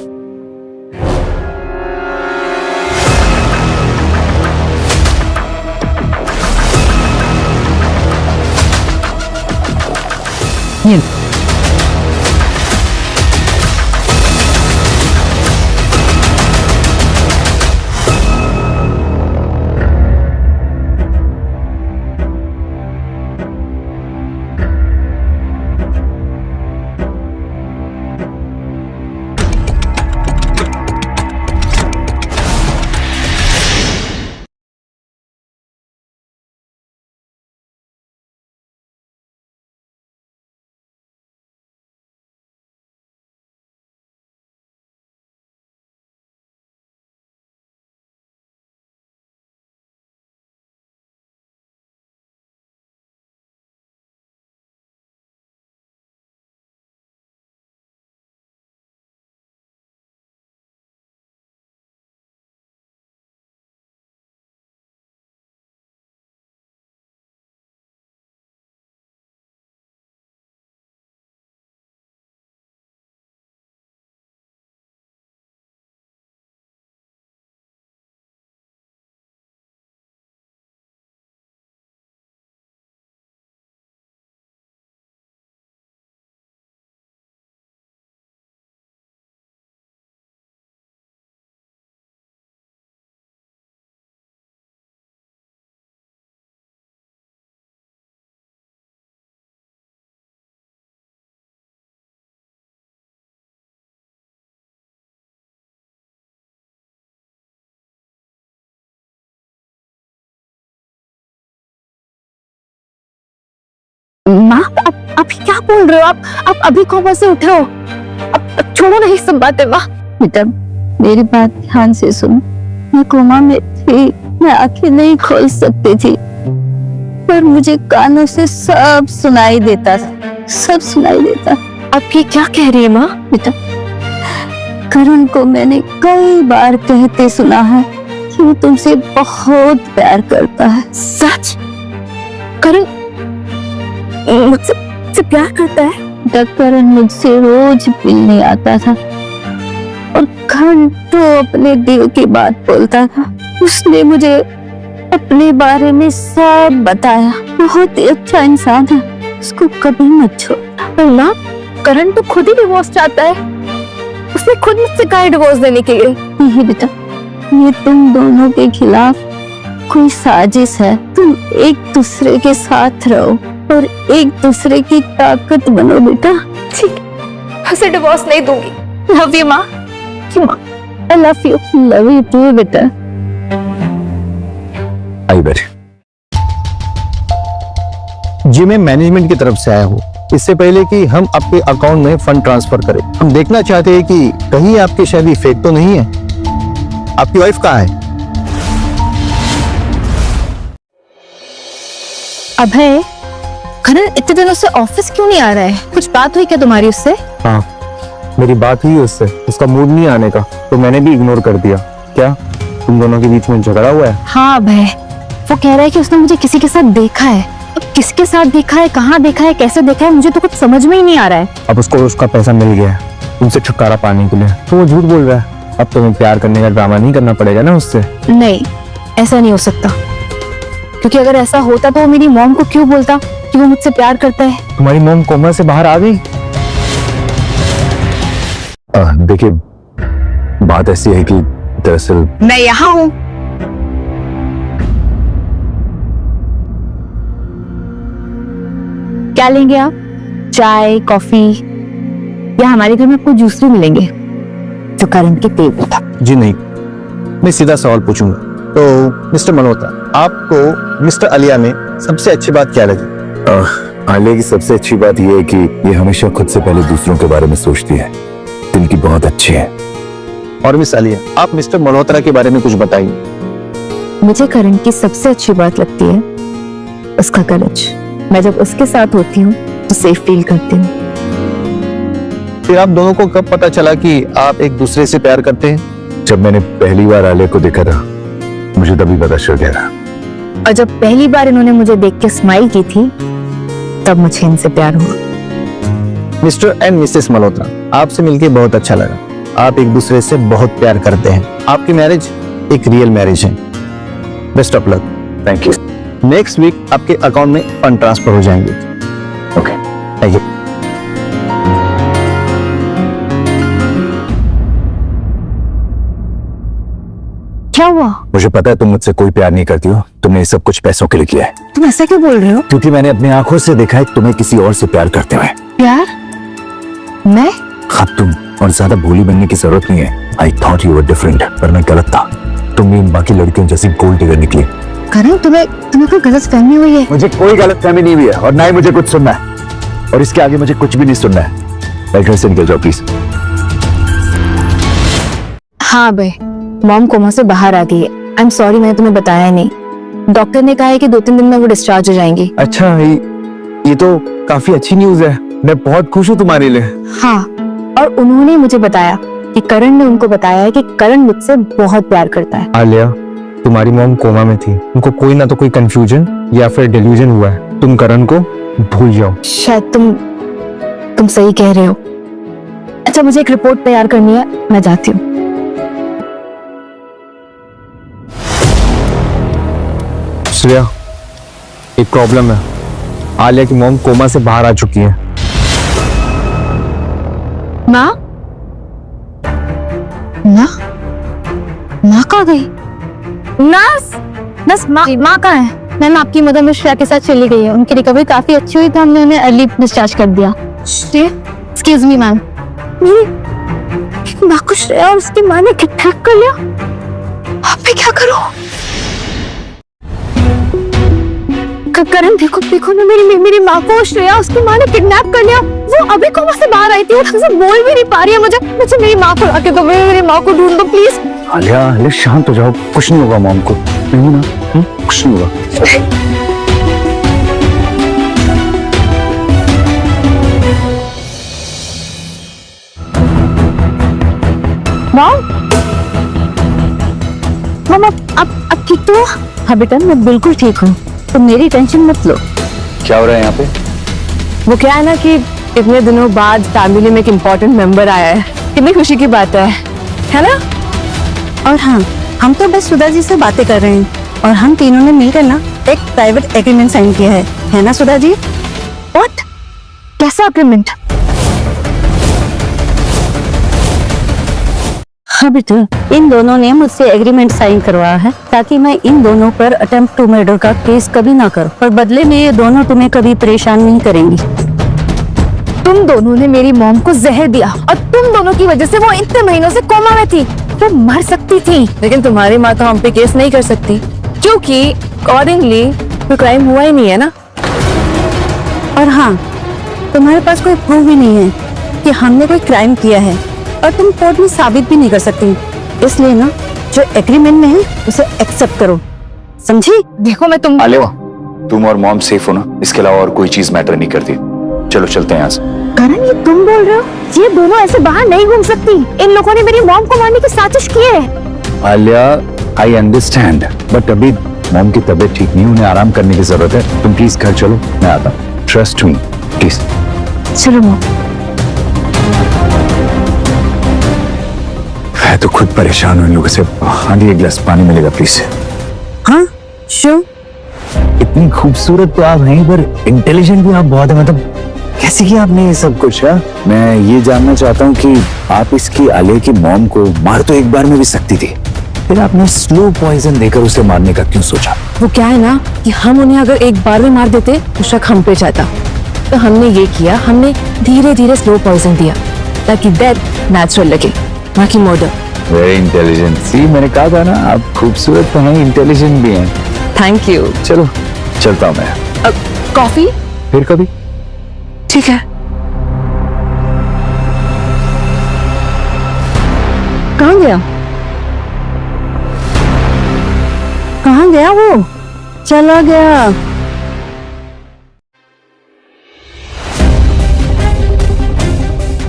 Speaker 2: आप क्या बोल रहे हो? आप अभी कोमा से उठे हो? अब छोड़ो नहीं सब बातें माँ।
Speaker 8: बेटा मेरी बात ध्यान से सुन। मैं कोमा में थी, मैं आंखें नहीं खोल सकती थी, पर मुझे कानों से सब सुनाई देता था, सब सुनाई देता।
Speaker 2: आप ये क्या कह रही है माँ?
Speaker 8: बेटा करण को मैंने कई बार कहते सुना है कि वो तुमसे बहुत प्यार करता है।
Speaker 2: सच? करण मुझसे प्यार करता है?
Speaker 8: बेटा करण मुझसे रोज मिलने आता था और घंटों अपने दिल की बात बोलता था। उसने मुझे अपने बारे में सब बताया। बहुत ही अच्छा इंसान है, उसको कभी मत छोड़।
Speaker 2: पर माँ करण तो खुद ही डिवोर्स चाहता है, उसने खुद मुझसे कहा डिवोर्स देने के लिए।
Speaker 8: नहीं बेटा, ये तुम दोनों के खिलाफ कोई साजिश है। तुम एक दूसरे के साथ रहो और एक दूसरे की ताकत बनो बेटा।
Speaker 2: ठीक, उसे डिवोर्स नहीं दूंगी। लव यू माँ।
Speaker 8: आई लव यू टू बेटा।
Speaker 5: आई बैठे जी। मैं मैनेजमेंट की तरफ से आया हूँ। इससे पहले कि हम आपके अकाउंट में फंड ट्रांसफर करें, हम देखना चाहते हैं कि कहीं आपकी शादी फेक तो नहीं है। आपकी वाइफ कहाँ है?
Speaker 8: अभय, करण इतने दिनों से ऑफिस क्यों नहीं आ रहा है? कुछ बात हुई क्या तुम्हारी उससे?
Speaker 5: हाँ, मेरी बात हुई उससे। उसका मूड नहीं आने का, तो मैंने भी इग्नोर कर दिया। क्या तुम दोनों के बीच में झगड़ा हुआ है?
Speaker 8: हाँ अभय, वो कह रहा है कि उसने मुझे किसी के साथ देखा है। अब किसके साथ देखा है, कहाँ देखा है, कैसे देखा है, मुझे तो कुछ समझ में ही नहीं आ रहा है।
Speaker 5: अब उसको उसका पैसा मिल गया है तुमसे छुटकारा पाने के लिए, तो वो झूठ बोल रहा है। अब तुम्हें प्यार करने का ड्रामा नहीं करना पड़ेगा ना उससे।
Speaker 8: नहीं, ऐसा नहीं हो सकता, क्योंकि अगर ऐसा होता तो वो मेरी मॉम को क्यों बोलता कि वो मुझसे प्यार करता है?
Speaker 5: तुम्हारी मॉम कोमा से बाहर आ गई? देखिए, बात ऐसी है कि दरअसल
Speaker 8: मैं यहाँ हूँ। क्या लेंगे आप? चाय, कॉफी, या हमारे घर में आपको जूस भी मिलेंगे जो करण के फेवरेट था।
Speaker 5: जी नहीं, मैं सीधा सवाल पूछूंगा। तो मिस्टर मल्होत्रा, आपको मिस्टर आलिया में सबसे अच्छी बात क्या लगी?
Speaker 3: आलिया की सबसे अच्छी बात यह है कि ये हमेशा खुद से पहले दूसरों के बारे में सोचती है। दिल की बहुत अच्छी है।
Speaker 5: और मिस आलिया, आप मिस्टर मल्होत्रा के बारे में कुछ बताइए।
Speaker 8: मुझे करण की सबसे अच्छी बात लगती है उसका करेज। मैं जब उसके साथ होती हूँ तो सेफ फील करती हूँ।
Speaker 5: फिर आप दोनों को कब पता चला कि आप एक दूसरे से प्यार करते हैं?
Speaker 3: जब मैंने पहली बार आलिया को देखा था, मुझे तभी पता चल गया था।
Speaker 8: और जब पहली बार इन्होंने मुझे देख के स्माइल की थी, तब मुझे इनसे प्यार हुआ।
Speaker 5: मिस्टर एंड मिसेस मल्होत्रा, आपसे मिलके बहुत अच्छा लगा। आप एक दूसरे से बहुत प्यार करते हैं। आपकी मैरिज एक रियल मैरिज है। Best of luck.
Speaker 3: Thank you.
Speaker 5: Next week आपके अकाउंट में फंड ट्रांसफर हो जाएंगे।
Speaker 3: ओके।
Speaker 5: Thank you.
Speaker 8: क्या हुआ?
Speaker 3: मुझे पता है तुम मुझसे कोई प्यार नहीं करती हो। तुमने ये सब कुछ पैसों के लिए किया है।
Speaker 8: तुम ऐसा क्यों बोल रहे हो?
Speaker 3: क्योंकि मैंने अपनी आंखों से देखा है तुम्हें किसी और से प्यार करते हुए।
Speaker 8: प्यार? मैं?
Speaker 3: अब तुम और ज्यादा भोली बनने की जरूरत नहीं है। I thought you were different, पर मैं गलत था। तुम भी बाकी लड़कियों जैसी गोल्ड डिगर निकली।
Speaker 8: करण, तुम्हें कोई गलतफहमी हुई है?
Speaker 3: मुझे कोई गलतफहमी नहीं हुई है और ना ही मुझे कुछ सुनना है। और इसके आगे मुझे कुछ भी नहीं सुनना है। मेरे घर से निकल जाओ प्लीज।
Speaker 8: हाँ भाई, मॉम कोमा से बाहर आ गई है। आई एम सॉरी, मैंने तुम्हें बताया नहीं। डॉक्टर ने कहा है कि 2-3 दिन में वो डिस्चार्ज हो जाएंगी।
Speaker 5: अच्छा, ये तो काफी अच्छी न्यूज है। मैं बहुत खुश हूँ तुम्हारे लिए।
Speaker 8: हाँ, और उन्होंने मुझे बताया कि करण ने उनको बताया है कि करण मुझसे बहुत प्यार करता है।
Speaker 5: आलिया, तुम्हारी मॉम कोमा में थी। उनको कोई ना तो कोई कंफ्यूजन या फिर डिल्यूजन हुआ है। तुम करण को भूल जाओ।
Speaker 8: शायद तुम सही कह रहे हो। अच्छा, मुझे एक रिपोर्ट तैयार करनी है, मैं जाती हूँ।
Speaker 5: श्रेया, एक प्रॉब्लम है। आलिया की मॉम कोमा से बाहर आ चुकी है।
Speaker 8: माँ? माँ कहाँ गई? नर्स माँ कहाँ है? मैम, आपकी मदर मिस श्रेया के साथ चली गई है। उनकी रिकवरी काफी अच्छी हुई तो हमने उन्हें अर्ली डिस्चार्ज कर दिया। Excuse me ma'am.
Speaker 2: माँ को श्रेया और उसकी माँ ने किडनैप कर लिया। अब मैं क्या करूँ? करण देखो देखो ना, मेरी माँ को श्रेया उसकी माँ ने किडनैप कर लिया। वो अभी कोमा से बाहर आई थी, वो ढंग से बोल भी नहीं पा रही है। मुझे मेरी माँ को लाके दो, मेरी माँ को ढूंढ दो प्लीज।
Speaker 5: आलिया आलिया शांत हो जाओ, कुछ नहीं होगा मॉम को, नहीं ना, कुछ नहीं होगा।
Speaker 2: मम अब ठीक तो? हाँ बेटा मैं बिल्कुल ठीक हूँ, तुम मेरी टेंशन मत लो।
Speaker 3: क्या हो रहा है यहाँ पे?
Speaker 2: वो क्या है ना कि इतने दिनों बाद फैमिली में एक इम्पोर्टेंट मेंबर आया है, कितनी खुशी की बात है ना?
Speaker 9: और हाँ, हम तो बस सुधा जी से बातें कर रहे हैं और हम तीनों ने मिलकर ना एक प्राइवेट एग्रीमेंट साइन किया है ना सुधा जी?
Speaker 2: व्हाट? कैसा एग्रीमेंट?
Speaker 9: हाँ बेटा, इन दोनों ने मुझसे एग्रीमेंट साइन करवाया है ताकि मैं इन दोनों पर अटेम्प्ट टू मर्डर का केस कभी ना करूं, और बदले में ये दोनों तुम्हें कभी परेशान नहीं करेंगी।
Speaker 2: तुम दोनों ने मेरी मॉम को जहर दिया और तुम दोनों की वजह से वो इतने महीनों से कोमा में थी। वो मर सकती थी, लेकिन तुम्हारी माँ तो हम पे केस नहीं कर सकती क्योंकि अकॉर्डिंगली कोई क्राइम हुआ ही नहीं है ना।
Speaker 9: और हाँ, तुम्हारे पास कोई प्रूफ भी नहीं है कि हमने कोई क्राइम किया है और तुम कोर्ट में साबित भी नहीं कर सकती। इसलिए ना जो एग्रीमेंट में है उसे एक्सेप्ट करो, समझी?
Speaker 2: देखो मैं तुम
Speaker 3: आलिया, तुम और मॉम सेफ हो ना, इसके अलावा और कोई चीज मैटर नहीं करती। चलो चलते हैं यहाँ से।
Speaker 2: करण ये तुम बोल रहे हो? ये दोनों ऐसे बाहर नहीं घूम सकती, इन लोगों ने मेरी मॉम को मारने की साजिश की है।
Speaker 3: आलिया, आई अंडरस्टैंड, बट अभी मॉम की तबीयत ठीक नहीं, उन्हें आराम करने की जरूरत है। तुम प्लीज घर चलो, मैं आता हूँ। Trust me please.
Speaker 2: चलो मॉम।
Speaker 3: मैं तो खुद परेशान हूँ इन लोगों से। आंटी एक गिलास पानी मिलेगा प्लीज?
Speaker 9: हाँ श्योर।
Speaker 5: इतनी खूबसूरत तो आप हैं, पर इंटेलिजेंट भी आप बहुत है। मतलब कैसे किया आपने ये सब कुछ? है मैं ये जानना चाहता हूँ कि आप इसकी आलिया की मॉम को मार तो एक बार में भी सकती थी, फिर आपने स्लो पॉइजन देकर उसे मारने का क्यों सोचा?
Speaker 2: वो क्या है ना कि हम उन्हें अगर एक बार में मार देते तो शक हम पे जाता, तो हमने ये किया, हमने धीरे धीरे स्लो पॉइजन दिया ताकि डेथ नेचुरल लगे, ना कि मर्डर।
Speaker 3: Very intelligent. सी मैंने कहा था ना, आप खूबसूरत तो हैं, इंटेलिजेंट भी हैं।
Speaker 2: Thank you.
Speaker 3: चलो चलता हूँ मैं।
Speaker 2: कॉफी?
Speaker 3: फिर कभी।
Speaker 2: ठीक है।
Speaker 9: कहाँ गया? कहाँ गया वो? चला गया।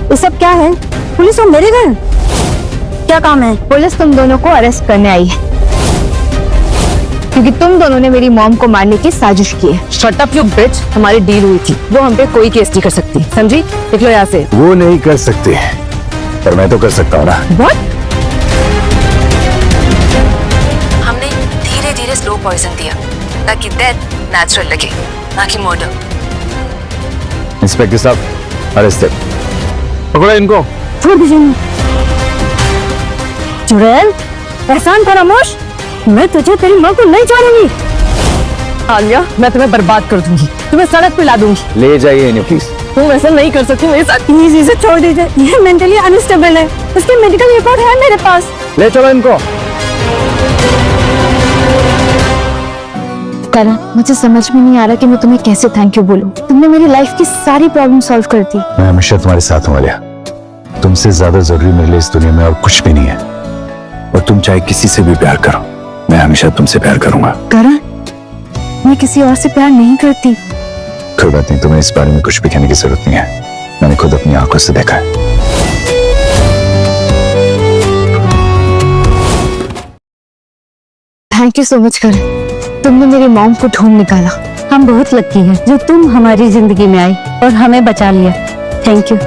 Speaker 9: ये सब क्या है? पुलिस और मेरे घर क्या काम है?
Speaker 2: पुलिस तुम दोनों को अरेस्ट करने आई है क्योंकि तुम दोनों ने मेरी मॉम को मारने की साजिश की है। शट अप यू बिच। हमारी डील हुई थी, वो हम पे कोई केस नहीं कर सकती, समझी? निकलो यहाँ से।
Speaker 3: वो नहीं कर सकते, पर मैं तो कर सकता हूँ ना।
Speaker 2: What?
Speaker 1: हमने धीरे धीरे स्लो पॉइजन दिया ताकि डेथ नेचुरल लगे, ना कि मर्डर।
Speaker 3: इंस्पेक्टर साहब, अरेस्ट।
Speaker 6: पकड़ो इनको।
Speaker 9: छोड़ दीजिए। चुड़ैल, एहसान फरामोश, मैं तुझे तेरी माँ को नहीं छोड़ूंगी।
Speaker 2: आलिया, मैं तुम्हें बर्बाद कर दूंगी, तुम्हें सड़क पे ला दूंगी।
Speaker 3: ले जाइए इन्हें प्लीज।
Speaker 2: तुम ऐसा नहीं कर सकती मेरे साथ।
Speaker 9: प्लीज इसे छोड़ दीजिए, ये मेंटली अनस्टेबल है, उसकी मेडिकल रिपोर्ट है मेरे पास।
Speaker 6: ले चलो इनको।
Speaker 8: करण, मुझे समझ में नहीं आ रहा कि मैं तुम्हें कैसे थैंक यू बोलूं। तुमने मेरी लाइफ की सारी प्रॉब्लम सॉल्व कर दी।
Speaker 3: मैं हमेशा तुम्हारे साथ हूँ आलिया। तुमसे ज्यादा जरूरी मेरे लिए इस दुनिया में और कुछ भी नहीं है। और तुम चाहे किसी से भी प्यार करो, मैं हमेशा तुमसे प्यार करूंगा।
Speaker 8: करण, मैं किसी और से प्यार नहीं करती।
Speaker 3: कोई बात नहीं, तुम्हें इस बारे में कुछ भी कहने की जरूरत नहीं है, मैंने खुद अपनी आंखों से देखा है।
Speaker 8: थैंक यू सो मच करण, तुमने मेरी मॉम को ढूंढ निकाला।
Speaker 9: हम बहुत लकी हैं जो तुम हमारी जिंदगी में आई और हमें बचा लिया। Thank you.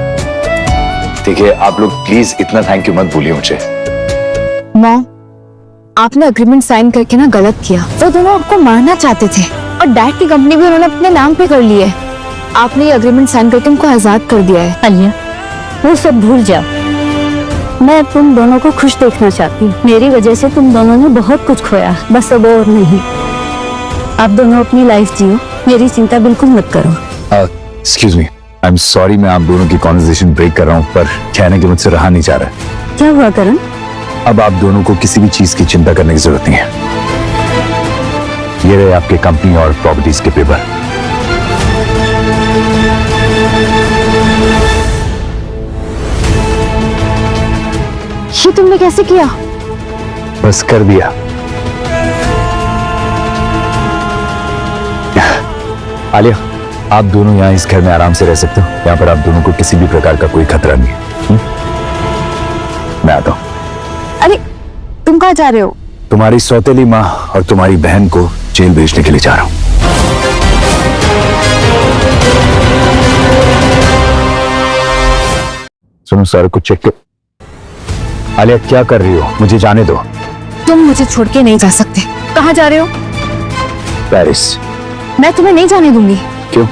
Speaker 3: देखिए आप लोग प्लीज इतना थैंक यू मत भूलिए मुझे।
Speaker 8: मॉम, आपने अग्रीमेंट साइन करके ना गलत किया। वो दोनों आपको मारना चाहते थे और डैड की कंपनी भी उन्होंने अपने नाम पे कर ली है। आपने ये अग्रीमेंट साइन करके उनको आजाद कर दिया है।
Speaker 9: आलिया, वो सब भूल जाओ। मैं तुम दोनों को खुश देखना चाहती हूँ। मेरी वजह से तुम दोनों ने बहुत कुछ खोया, बस अब और नहीं। आप दोनों अपनी लाइफ जियो, मेरी चिंता बिल्कुल मत करो।
Speaker 3: Excuse me, I am sorry, मैं आप दोनों की कॉन्वर्सेशन ब्रेक कर रहा हूँ, पर कहने के मुझसे रहा नहीं जा रहा है।
Speaker 9: क्या हुआ करण?
Speaker 3: अब आप दोनों को किसी भी चीज की चिंता करने की जरूरत नहीं है। ये रहे आपके कंपनी और प्रॉपर्टीज के पेपर।
Speaker 8: ये तुमने कैसे किया?
Speaker 3: बस कर दिया। आलिया, आप दोनों यहाँ इस घर में आराम से रह सकते हो। यहाँ पर आप दोनों को किसी भी प्रकार का कोई खतरा नहीं है। मैं आता हूँ।
Speaker 8: अरे तुम कहाँ जा रहे हो?
Speaker 3: तुम्हारी सौतेली माँ और तुम्हारी बहन को जेल भेजने के लिए जा रहा हूँ। सुनो, सारा कुछ चेक कर। आलिया, क्या कर रही हो? मुझे जाने दो।
Speaker 8: तुम मुझे छोड़ के नहीं जा सकते। कहाँ जा रहे हो?
Speaker 3: पेरिस।
Speaker 8: मैं तुम्हें नहीं जाने दूंगी।
Speaker 3: क्यों?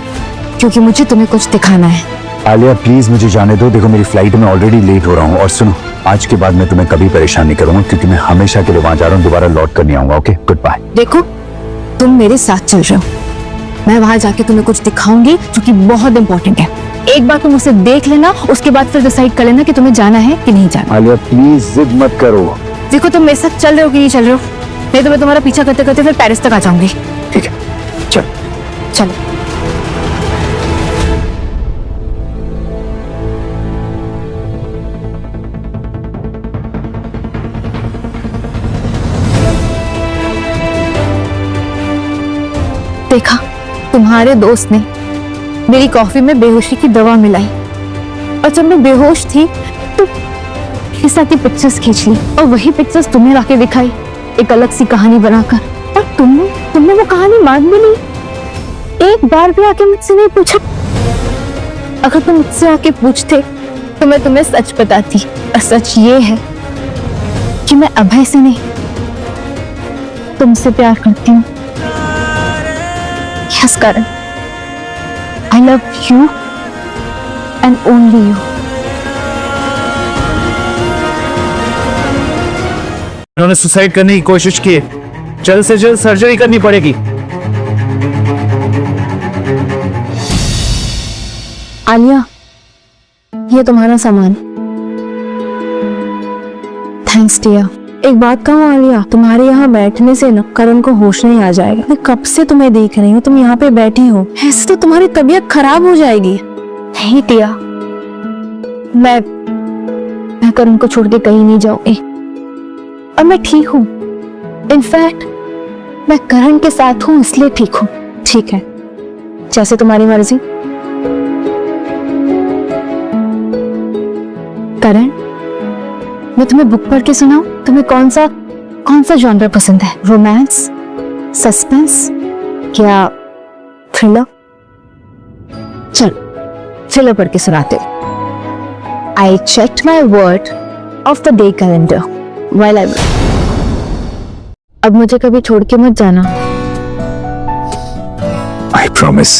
Speaker 8: क्योंकि मुझे तुम्हें कुछ दिखाना है।
Speaker 3: आलिया प्लीज मुझे जाने दो। देखो मेरी फ्लाइट में ऑलरेडी लेट हो रहा हूँ। और सुनो, आज के बाद मैं तुम्हें कभी परेशान नहीं करूंगा, क्योंकि मैं हमेशा के लिए वहां जा रहा हूँ। दोबारा लौट कर नहीं आऊंगा। Okay, goodbye.
Speaker 8: देखो, तुम मेरे साथ चल रहे हो। मैं वहां जाके तुम्हें कुछ दिखाऊंगी जो कि बहुत इंपॉर्टेंट है। एक बार तुम उसे देख लेना, उसके बाद फिर डिसाइड कर लेना कि तुम्हें जाना है कि नहीं जाना।
Speaker 3: आलिया प्लीज जिद मत करो।
Speaker 8: देखो, तुम मेरे साथ चल रहे हो कि नहीं चल रहे हो, नहीं तो मैं तुम्हारा पीछा करते करते फिर पेरिस तक आ जाऊंगी।
Speaker 3: ठीक है, चल।
Speaker 8: चलो। देखा, तुम्हारे दोस्त ने मेरी कॉफी में बेहोशी की दवा मिलाई, और जब मैं बेहोश थी तो मेरे साथ ही पिक्चर्स खींच ली, और वही पिक्चर्स तुम्हें लाके दिखाई, एक अलग सी कहानी बनाकर। और तुमने वो कहानी मान भी नहीं, एक बार भी आके मुझसे नहीं पूछा। अगर तुम मुझसे आके पूछते तो मैं तुम्हें सच बताती, और सच ये है कि मैं अभय से नहीं, तुमसे प्यार करती हूँ। Yes Karan, I love you and only you.
Speaker 6: उन्होंने सुसाइड करने की कोशिश की है। जल्द से जल्द सर्जरी करनी पड़ेगी।
Speaker 1: आलिया, ये तुम्हारा सामान।
Speaker 8: Thanks dear.
Speaker 1: एक बात कहूँ आलिया, तुम्हारे यहाँ बैठने से ना करण को होश नहीं आ जाएगा। मैं कब से तुम्हें देख रही हूँ, तुम यहाँ पे बैठी हो, ऐसे तो तुम्हारी तबीयत खराब हो जाएगी।
Speaker 8: नहीं टिया, मैं करण को छोड़ के कहीं नहीं जाऊंगी, और मैं ठीक हूँ। इनफैक्ट मैं करण के साथ हूँ, इसलिए ठीक हूँ।
Speaker 1: ठीक है, जैसे तुम्हारी मर्जी।
Speaker 8: करण, मैं तुम्हें बुक पढ़ के सुनाऊं? तुम्हें कौन सा जॉनर पसंद है? रोमांस, सस्पेंस या थ्रिलर? चल, थ्रिलर पढ़ के सुनाते। I checked my word of the day calendar while I was... अब मुझे कभी छोड़ के मत जाना।
Speaker 3: I promise.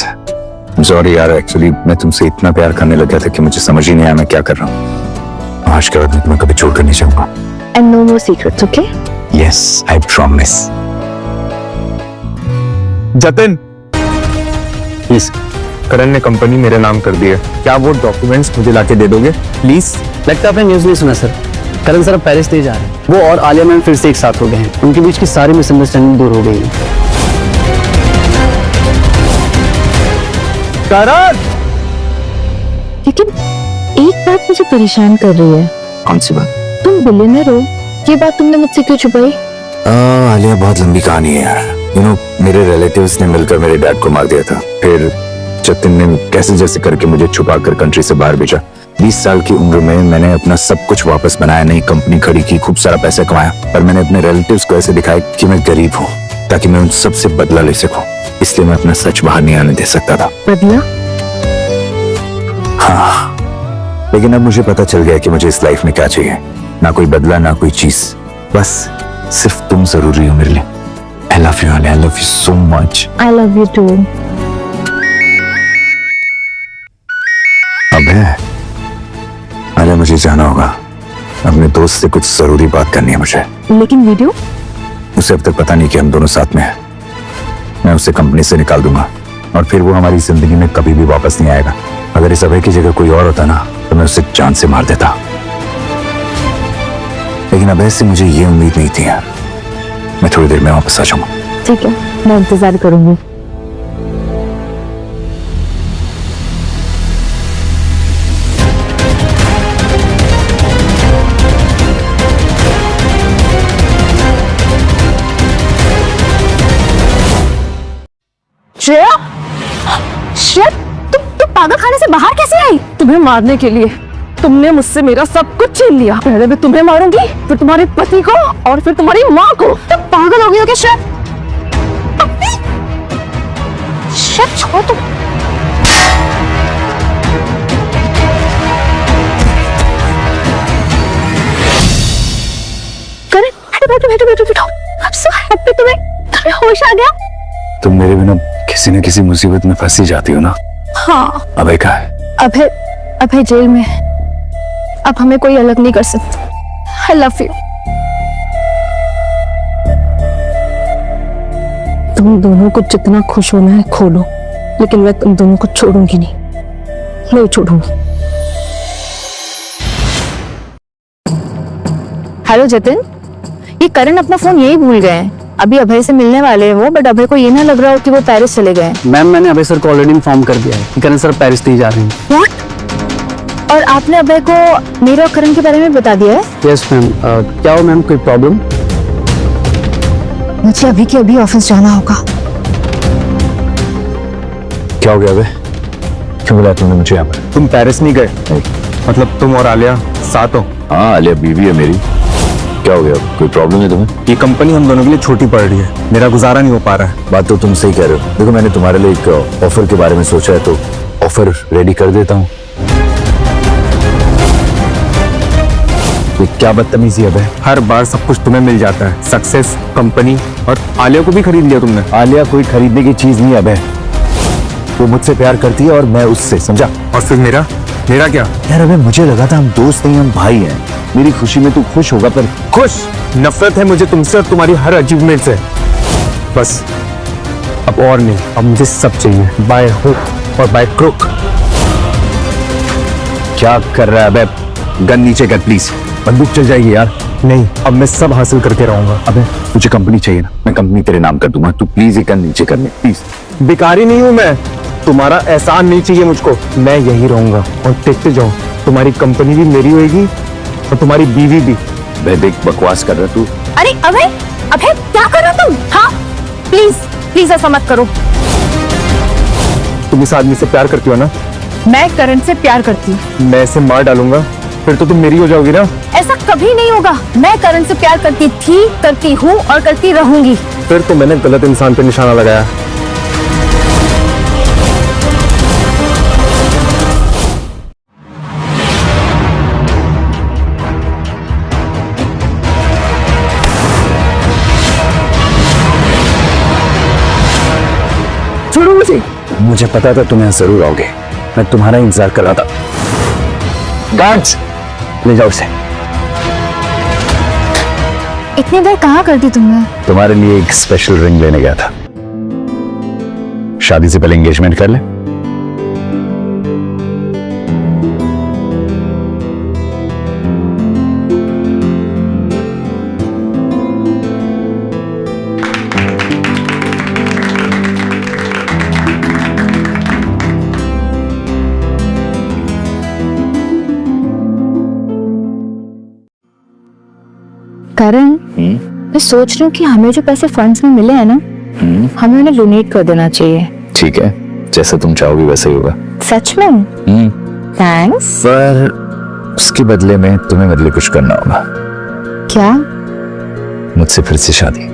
Speaker 3: सॉरी यार, एक्चुअली मैं तुमसे इतना प्यार करने लग गया था कि मुझे समझ ही नहीं आया मैं क्या कर रहा हूँ। आज के बाद मैं तुम्हें कभी छोड़कर नहीं जाऊंगा।
Speaker 8: And no more secrets, okay?
Speaker 3: Yes, I promise.
Speaker 5: Jatin,
Speaker 7: please.
Speaker 5: Karan ने कंपनी मेरे नाम कर दी है। क्या वो डॉक्यूमेंट्स मुझे लाके दे दोगे प्लीज?
Speaker 7: लगता है आपने न्यूज नहीं सुना सर। करण सर अब पेरिस ले जा रहे हैं। वो और आलिया मैम फिर से एक साथ हो गए हैं। उनके बीच की सारी मिसअंडरस्टैंडिंग दूर हो गई है।
Speaker 5: करण!
Speaker 8: लेकिन एक बात मुझे परेशान कर रही है।
Speaker 3: कौन सी बात?
Speaker 8: तुम बिलियनर हो, ये बात तुमने मुझसे क्यों छुपाई?
Speaker 3: आलिया, बहुत लंबी कहानी है यार। मेरे रिलेटिव्स ने मिलकर मेरे डैड को मार दिया था। फिर जतिन ने कैसे जैसे करके मुझे छुपा कर कंट्री से बाहर भेजा। 20 साल की उम्र में मैंने अपना सब कुछ वापस बनाया, नई कंपनी खड़ी की, खूब सारा पैसा कमाया। पर मैंने अपने रिलेटिव्स को ऐसे दिखाया कि मैं गरीब हूँ, ताकि मैं उन सब से बदला ले सकूं। इसलिए मैं अपना सच बाहर नहीं आने दे सकता था।
Speaker 8: बदला?
Speaker 3: हाँ, लेकिन अब मुझे पता चल गया कि मुझे इस लाइफ में क्या चाहिए। ना कोई बदला, ना कोई चीज, बस सिर्फ तुम जरूरी हो मेरे लिए। I love you, I love you so much.
Speaker 8: I love you too.
Speaker 3: अब है आलिया, मुझे जाना होगा। अपने दोस्त से कुछ जरूरी बात करनी है मुझे।
Speaker 8: लेकिन वीडियो?
Speaker 3: उसे अब तक पता नहीं कि हम दोनों साथ में हैं। मैं उसे कंपनी से निकाल दूंगा और फिर वो हमारी जिंदगी में कभी भी वापस नहीं आएगा। अगर इस अभय की जगह कोई और होता ना, तो मैं उसे जान से मार देता। लेकिन अभय से मुझे ये उम्मीद नहीं थी यार। मैं थोड़ी देर में वापस आ जाऊंगा।
Speaker 8: ठीक है, मैं इंतजार करूंगी।
Speaker 2: श्रेया, श्रेया, तुम पागल खाने से बाहर कैसे आई? तुम्हें मारने के लिए। तुमने मुझसे मेरा सब कुछ छीन लिया। पहले मैं तुम्हें मारूंगी, फिर तुम्हारे पति को और फिर तुम्हारी माँ को। तुम पागल हो गई हो क्या श्रेया? श्रेया छोड़ तुम। करण, बैठो बैठो बैठो बैठो। I'm so happy तुम्हें होश आ गया।
Speaker 3: तुम मेरे बिना किसी न किसी मुसीबत में फंसी जाती हो ना।
Speaker 2: हाँ,
Speaker 3: अबे कहाँ है?
Speaker 2: अभय जेल में है। अब हमें कोई अलग नहीं कर सकता। I love you। तुम दोनों को जितना खुश होना है खोलो, लेकिन मैं तुम दोनों को छोड़ूंगी नहीं छोड़ूंगी।
Speaker 8: हेलो जतिन, ये करण अपना फोन यही भूल गए हैं। अभी अभय से मिलने वाले हैं वो, बट अभय को ये ना लग रहा हो कि वो पेरिस चले गए।
Speaker 7: मैम मैंने अभय सर को ऑलरेडी इन्फॉर्म कर दिया है कि करण सर पेरिस नहीं जा रहे हैं।
Speaker 8: What? और आपने अभय को मेरे और करण के बारे में बता दिया है?
Speaker 7: Yes ma'am. क्या हो मैम, कोई प्रॉब्लम?
Speaker 8: मुझे अभी के अभी ऑफिस जाना होगा।
Speaker 3: क्या हो गया बे? क्यों बुलाया तुमने मुझे यहाँ पर?
Speaker 5: तुम पेरिस नहीं गए? मतलब तुम और आलिया साथ हो?
Speaker 3: हाँ, आलिया बीवी है मेरी। क्या हो गया? कोई प्रॉब्लम है तुम्हें?
Speaker 5: ये कंपनी हम दोनों के लिए छोटी पड़ रही है, मेरा गुजारा नहीं हो पा रहा है।
Speaker 3: बात तो तुम सही कह रहे हो। देखो, मैंने तुम्हारे लिए एक ऑफर के बारे में सोचा है, तो ऑफर रेडी कर देता हूँ।
Speaker 5: ये क्या बदतमीजी है बे? हर बार सब कुछ तुम्हें मिल जाता है, सक्सेस, कंपनी, और आलिया को भी खरीद लिया तुमने।
Speaker 3: आलिया कोई खरीदने की चीज नहीं है बे। वो मुझसे प्यार करती है और मैं उससे, समझा?
Speaker 5: और फिर मेरा क्या?
Speaker 3: यार अबे, मुझे लगा था हम दोस्त नहीं, हम भाई हैं। मेरी खुशी में तू खुश होगा, पर
Speaker 5: खुश? नफरत है मुझे तुमसे और तुम्हारी हर अचीवमेंट से। बस अब और नहीं, अब मुझे सब चाहिए, बाय हुक और बाय क्रुक।
Speaker 3: क्या कर रहा है बे? गन नीचे कर प्लीज, बंदूक चल जाएगी यार।
Speaker 5: नहीं, अब मैं सब हासिल करके रहूंगा।
Speaker 3: अबे मुझे कंपनी चाहिए ना, मैं कंपनी तेरे नाम कर दूंगा। तू प्लीज ये गन नीचे कर ले प्लीज।
Speaker 5: भिखारी नहीं हूं मैं, तुम्हारा एहसान नहीं चाहिए मुझको। मैं यही रहूंगा और देखते जाओ, तुम्हारी कंपनी भी मेरी होगी और तुम्हारी बीवी भी।
Speaker 3: बे देख, बकवास कर रहा तू।
Speaker 2: अरे अभय, क्या कर रहे हो तुम? हाँ, प्लीज ऐसा मत करो।
Speaker 5: तुम इस आदमी से प्यार करती हो ना?
Speaker 2: मैं करण से प्यार करती हूँ।
Speaker 5: मैं इसे मार डालूंगा, फिर तो तुम मेरी हो जाओगी ना।
Speaker 2: ऐसा कभी नहीं होगा। मैं करण से प्यार करती थी, करती हूँ और करती रहूंगी।
Speaker 5: फिर तो मैंने गलत इंसान पे निशाना लगाया।
Speaker 3: छोड़ो मुझे। मुझे पता था तुम यहाँ जरूर आओगे, मैं तुम्हारा इंतजार कर रहा था। गार्ड्स, ले जाओ उसे।
Speaker 8: इतनी देर कहाँ कर दी तुमने?
Speaker 3: तुम्हारे लिए एक स्पेशल रिंग लेने गया था। शादी से पहले एंगेजमेंट कर ले।
Speaker 8: करण, मैं सोच रही हूँ कि हमें जो पैसे फंड्स में मिले हैं ना, हमें उन्हें डोनेट कर देना चाहिए।
Speaker 3: ठीक है, जैसा तुम चाहोगी वैसा ही होगा।
Speaker 8: सच में? थैंक्स।
Speaker 3: पर उसके बदले में तुम्हें मेरे लिए कुछ करना होगा।
Speaker 8: क्या?
Speaker 3: मुझसे फिर से शादी।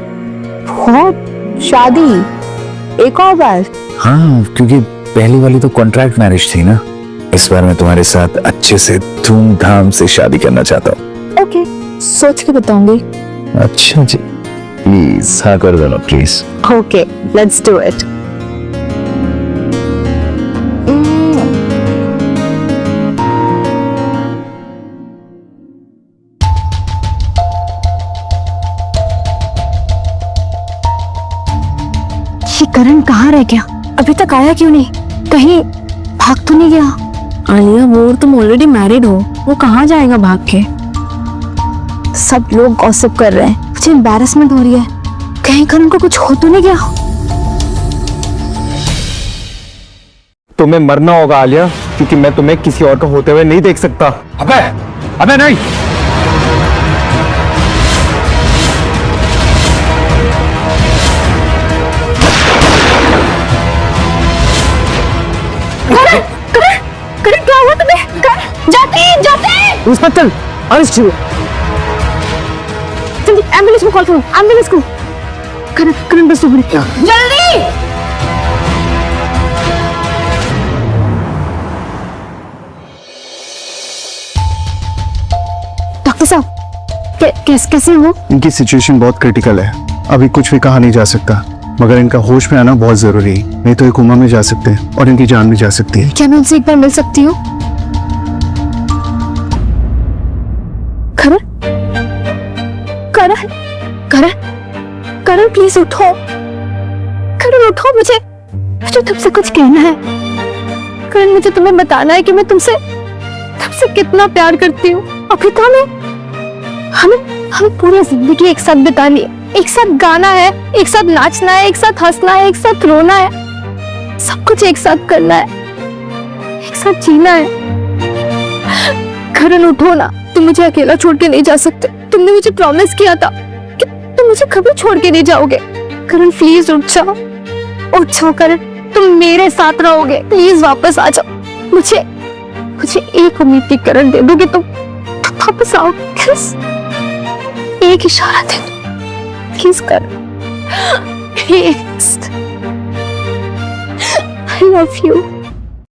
Speaker 8: शादी? एक और बार?
Speaker 3: हाँ, क्योंकि पहली वाली तो कॉन्ट्रैक्ट मैरिज थी ना। इस बार मैं तुम्हारे साथ अच्छे से धूमधाम से शादी करना चाहता हूँ।
Speaker 8: ओके, सोच के बताऊंगी।
Speaker 3: अच्छा जी, प्लीज हाँ कर दो please.
Speaker 8: Okay, let's do it. ये करण कहाँ रह गया? अभी तक आया क्यों नहीं? कहीं भाग तो नहीं गया?
Speaker 1: आलिया, वो तुम ऑलरेडी मैरिड हो, वो कहाँ जाएगा भाग के?
Speaker 8: सब लोग गॉसिप कर रहे हैं, मुझे एम्बैरेसमेंट हो रही है। कहीं करण को कुछ हो तो नहीं गया?
Speaker 5: तुम्हें मरना होगा आलिया, क्योंकि मैं तुम्हें किसी और का होते हुए नहीं देख सकता।
Speaker 6: अबे नहीं।
Speaker 8: करण क्या हुआ तुम्हें? जाते
Speaker 2: इंस्पेक्टर अरेस्ट हुए।
Speaker 8: जल्दी एम्बुलेंस को कॉल करो, एम्बुलेंस को। करण बस उभरी जल्दी। डॉक्टर साहब कैसे हो?
Speaker 10: इनकी सिचुएशन बहुत क्रिटिकल है, अभी कुछ भी कहा नहीं जा सकता, मगर इनका होश में आना बहुत जरूरी है, नहीं तो ये कोमा में जा सकते हैं और इनकी जान भी जा सकती है।
Speaker 8: क्या मैं उनसे एक बार मिल सकती हूँ? करण प्लीज उठो। करण उठो, मुझे तुमसे कुछ कहना है। करण मुझे तुम्हें बताना है कि मैं तुमसे कितना प्यार करती हूँ। अभिता में हमें पूरी जिंदगी एक साथ बितानी है, एक साथ गाना है, एक साथ नाचना है, एक साथ हंसना है, एक साथ रोना है, सब कुछ एक साथ करना है, एक साथ जीना है। करण उठो ना, तुम मुझे अकेला छोड़ के नहीं जा सकते। तुमने मुझे प्रॉमिस किया था कि तुम मुझे कभी छोड़ के नहीं जाओगे। करण प्लीज उठ जाओ करण, तुम मेरे साथ रहोगे। प्लीज वापस आ जाओ। मुझे एक उम्मीद की करण दे दोगे तुम वापस आओ। एक इशारा दे दो please Karan, please. I love you.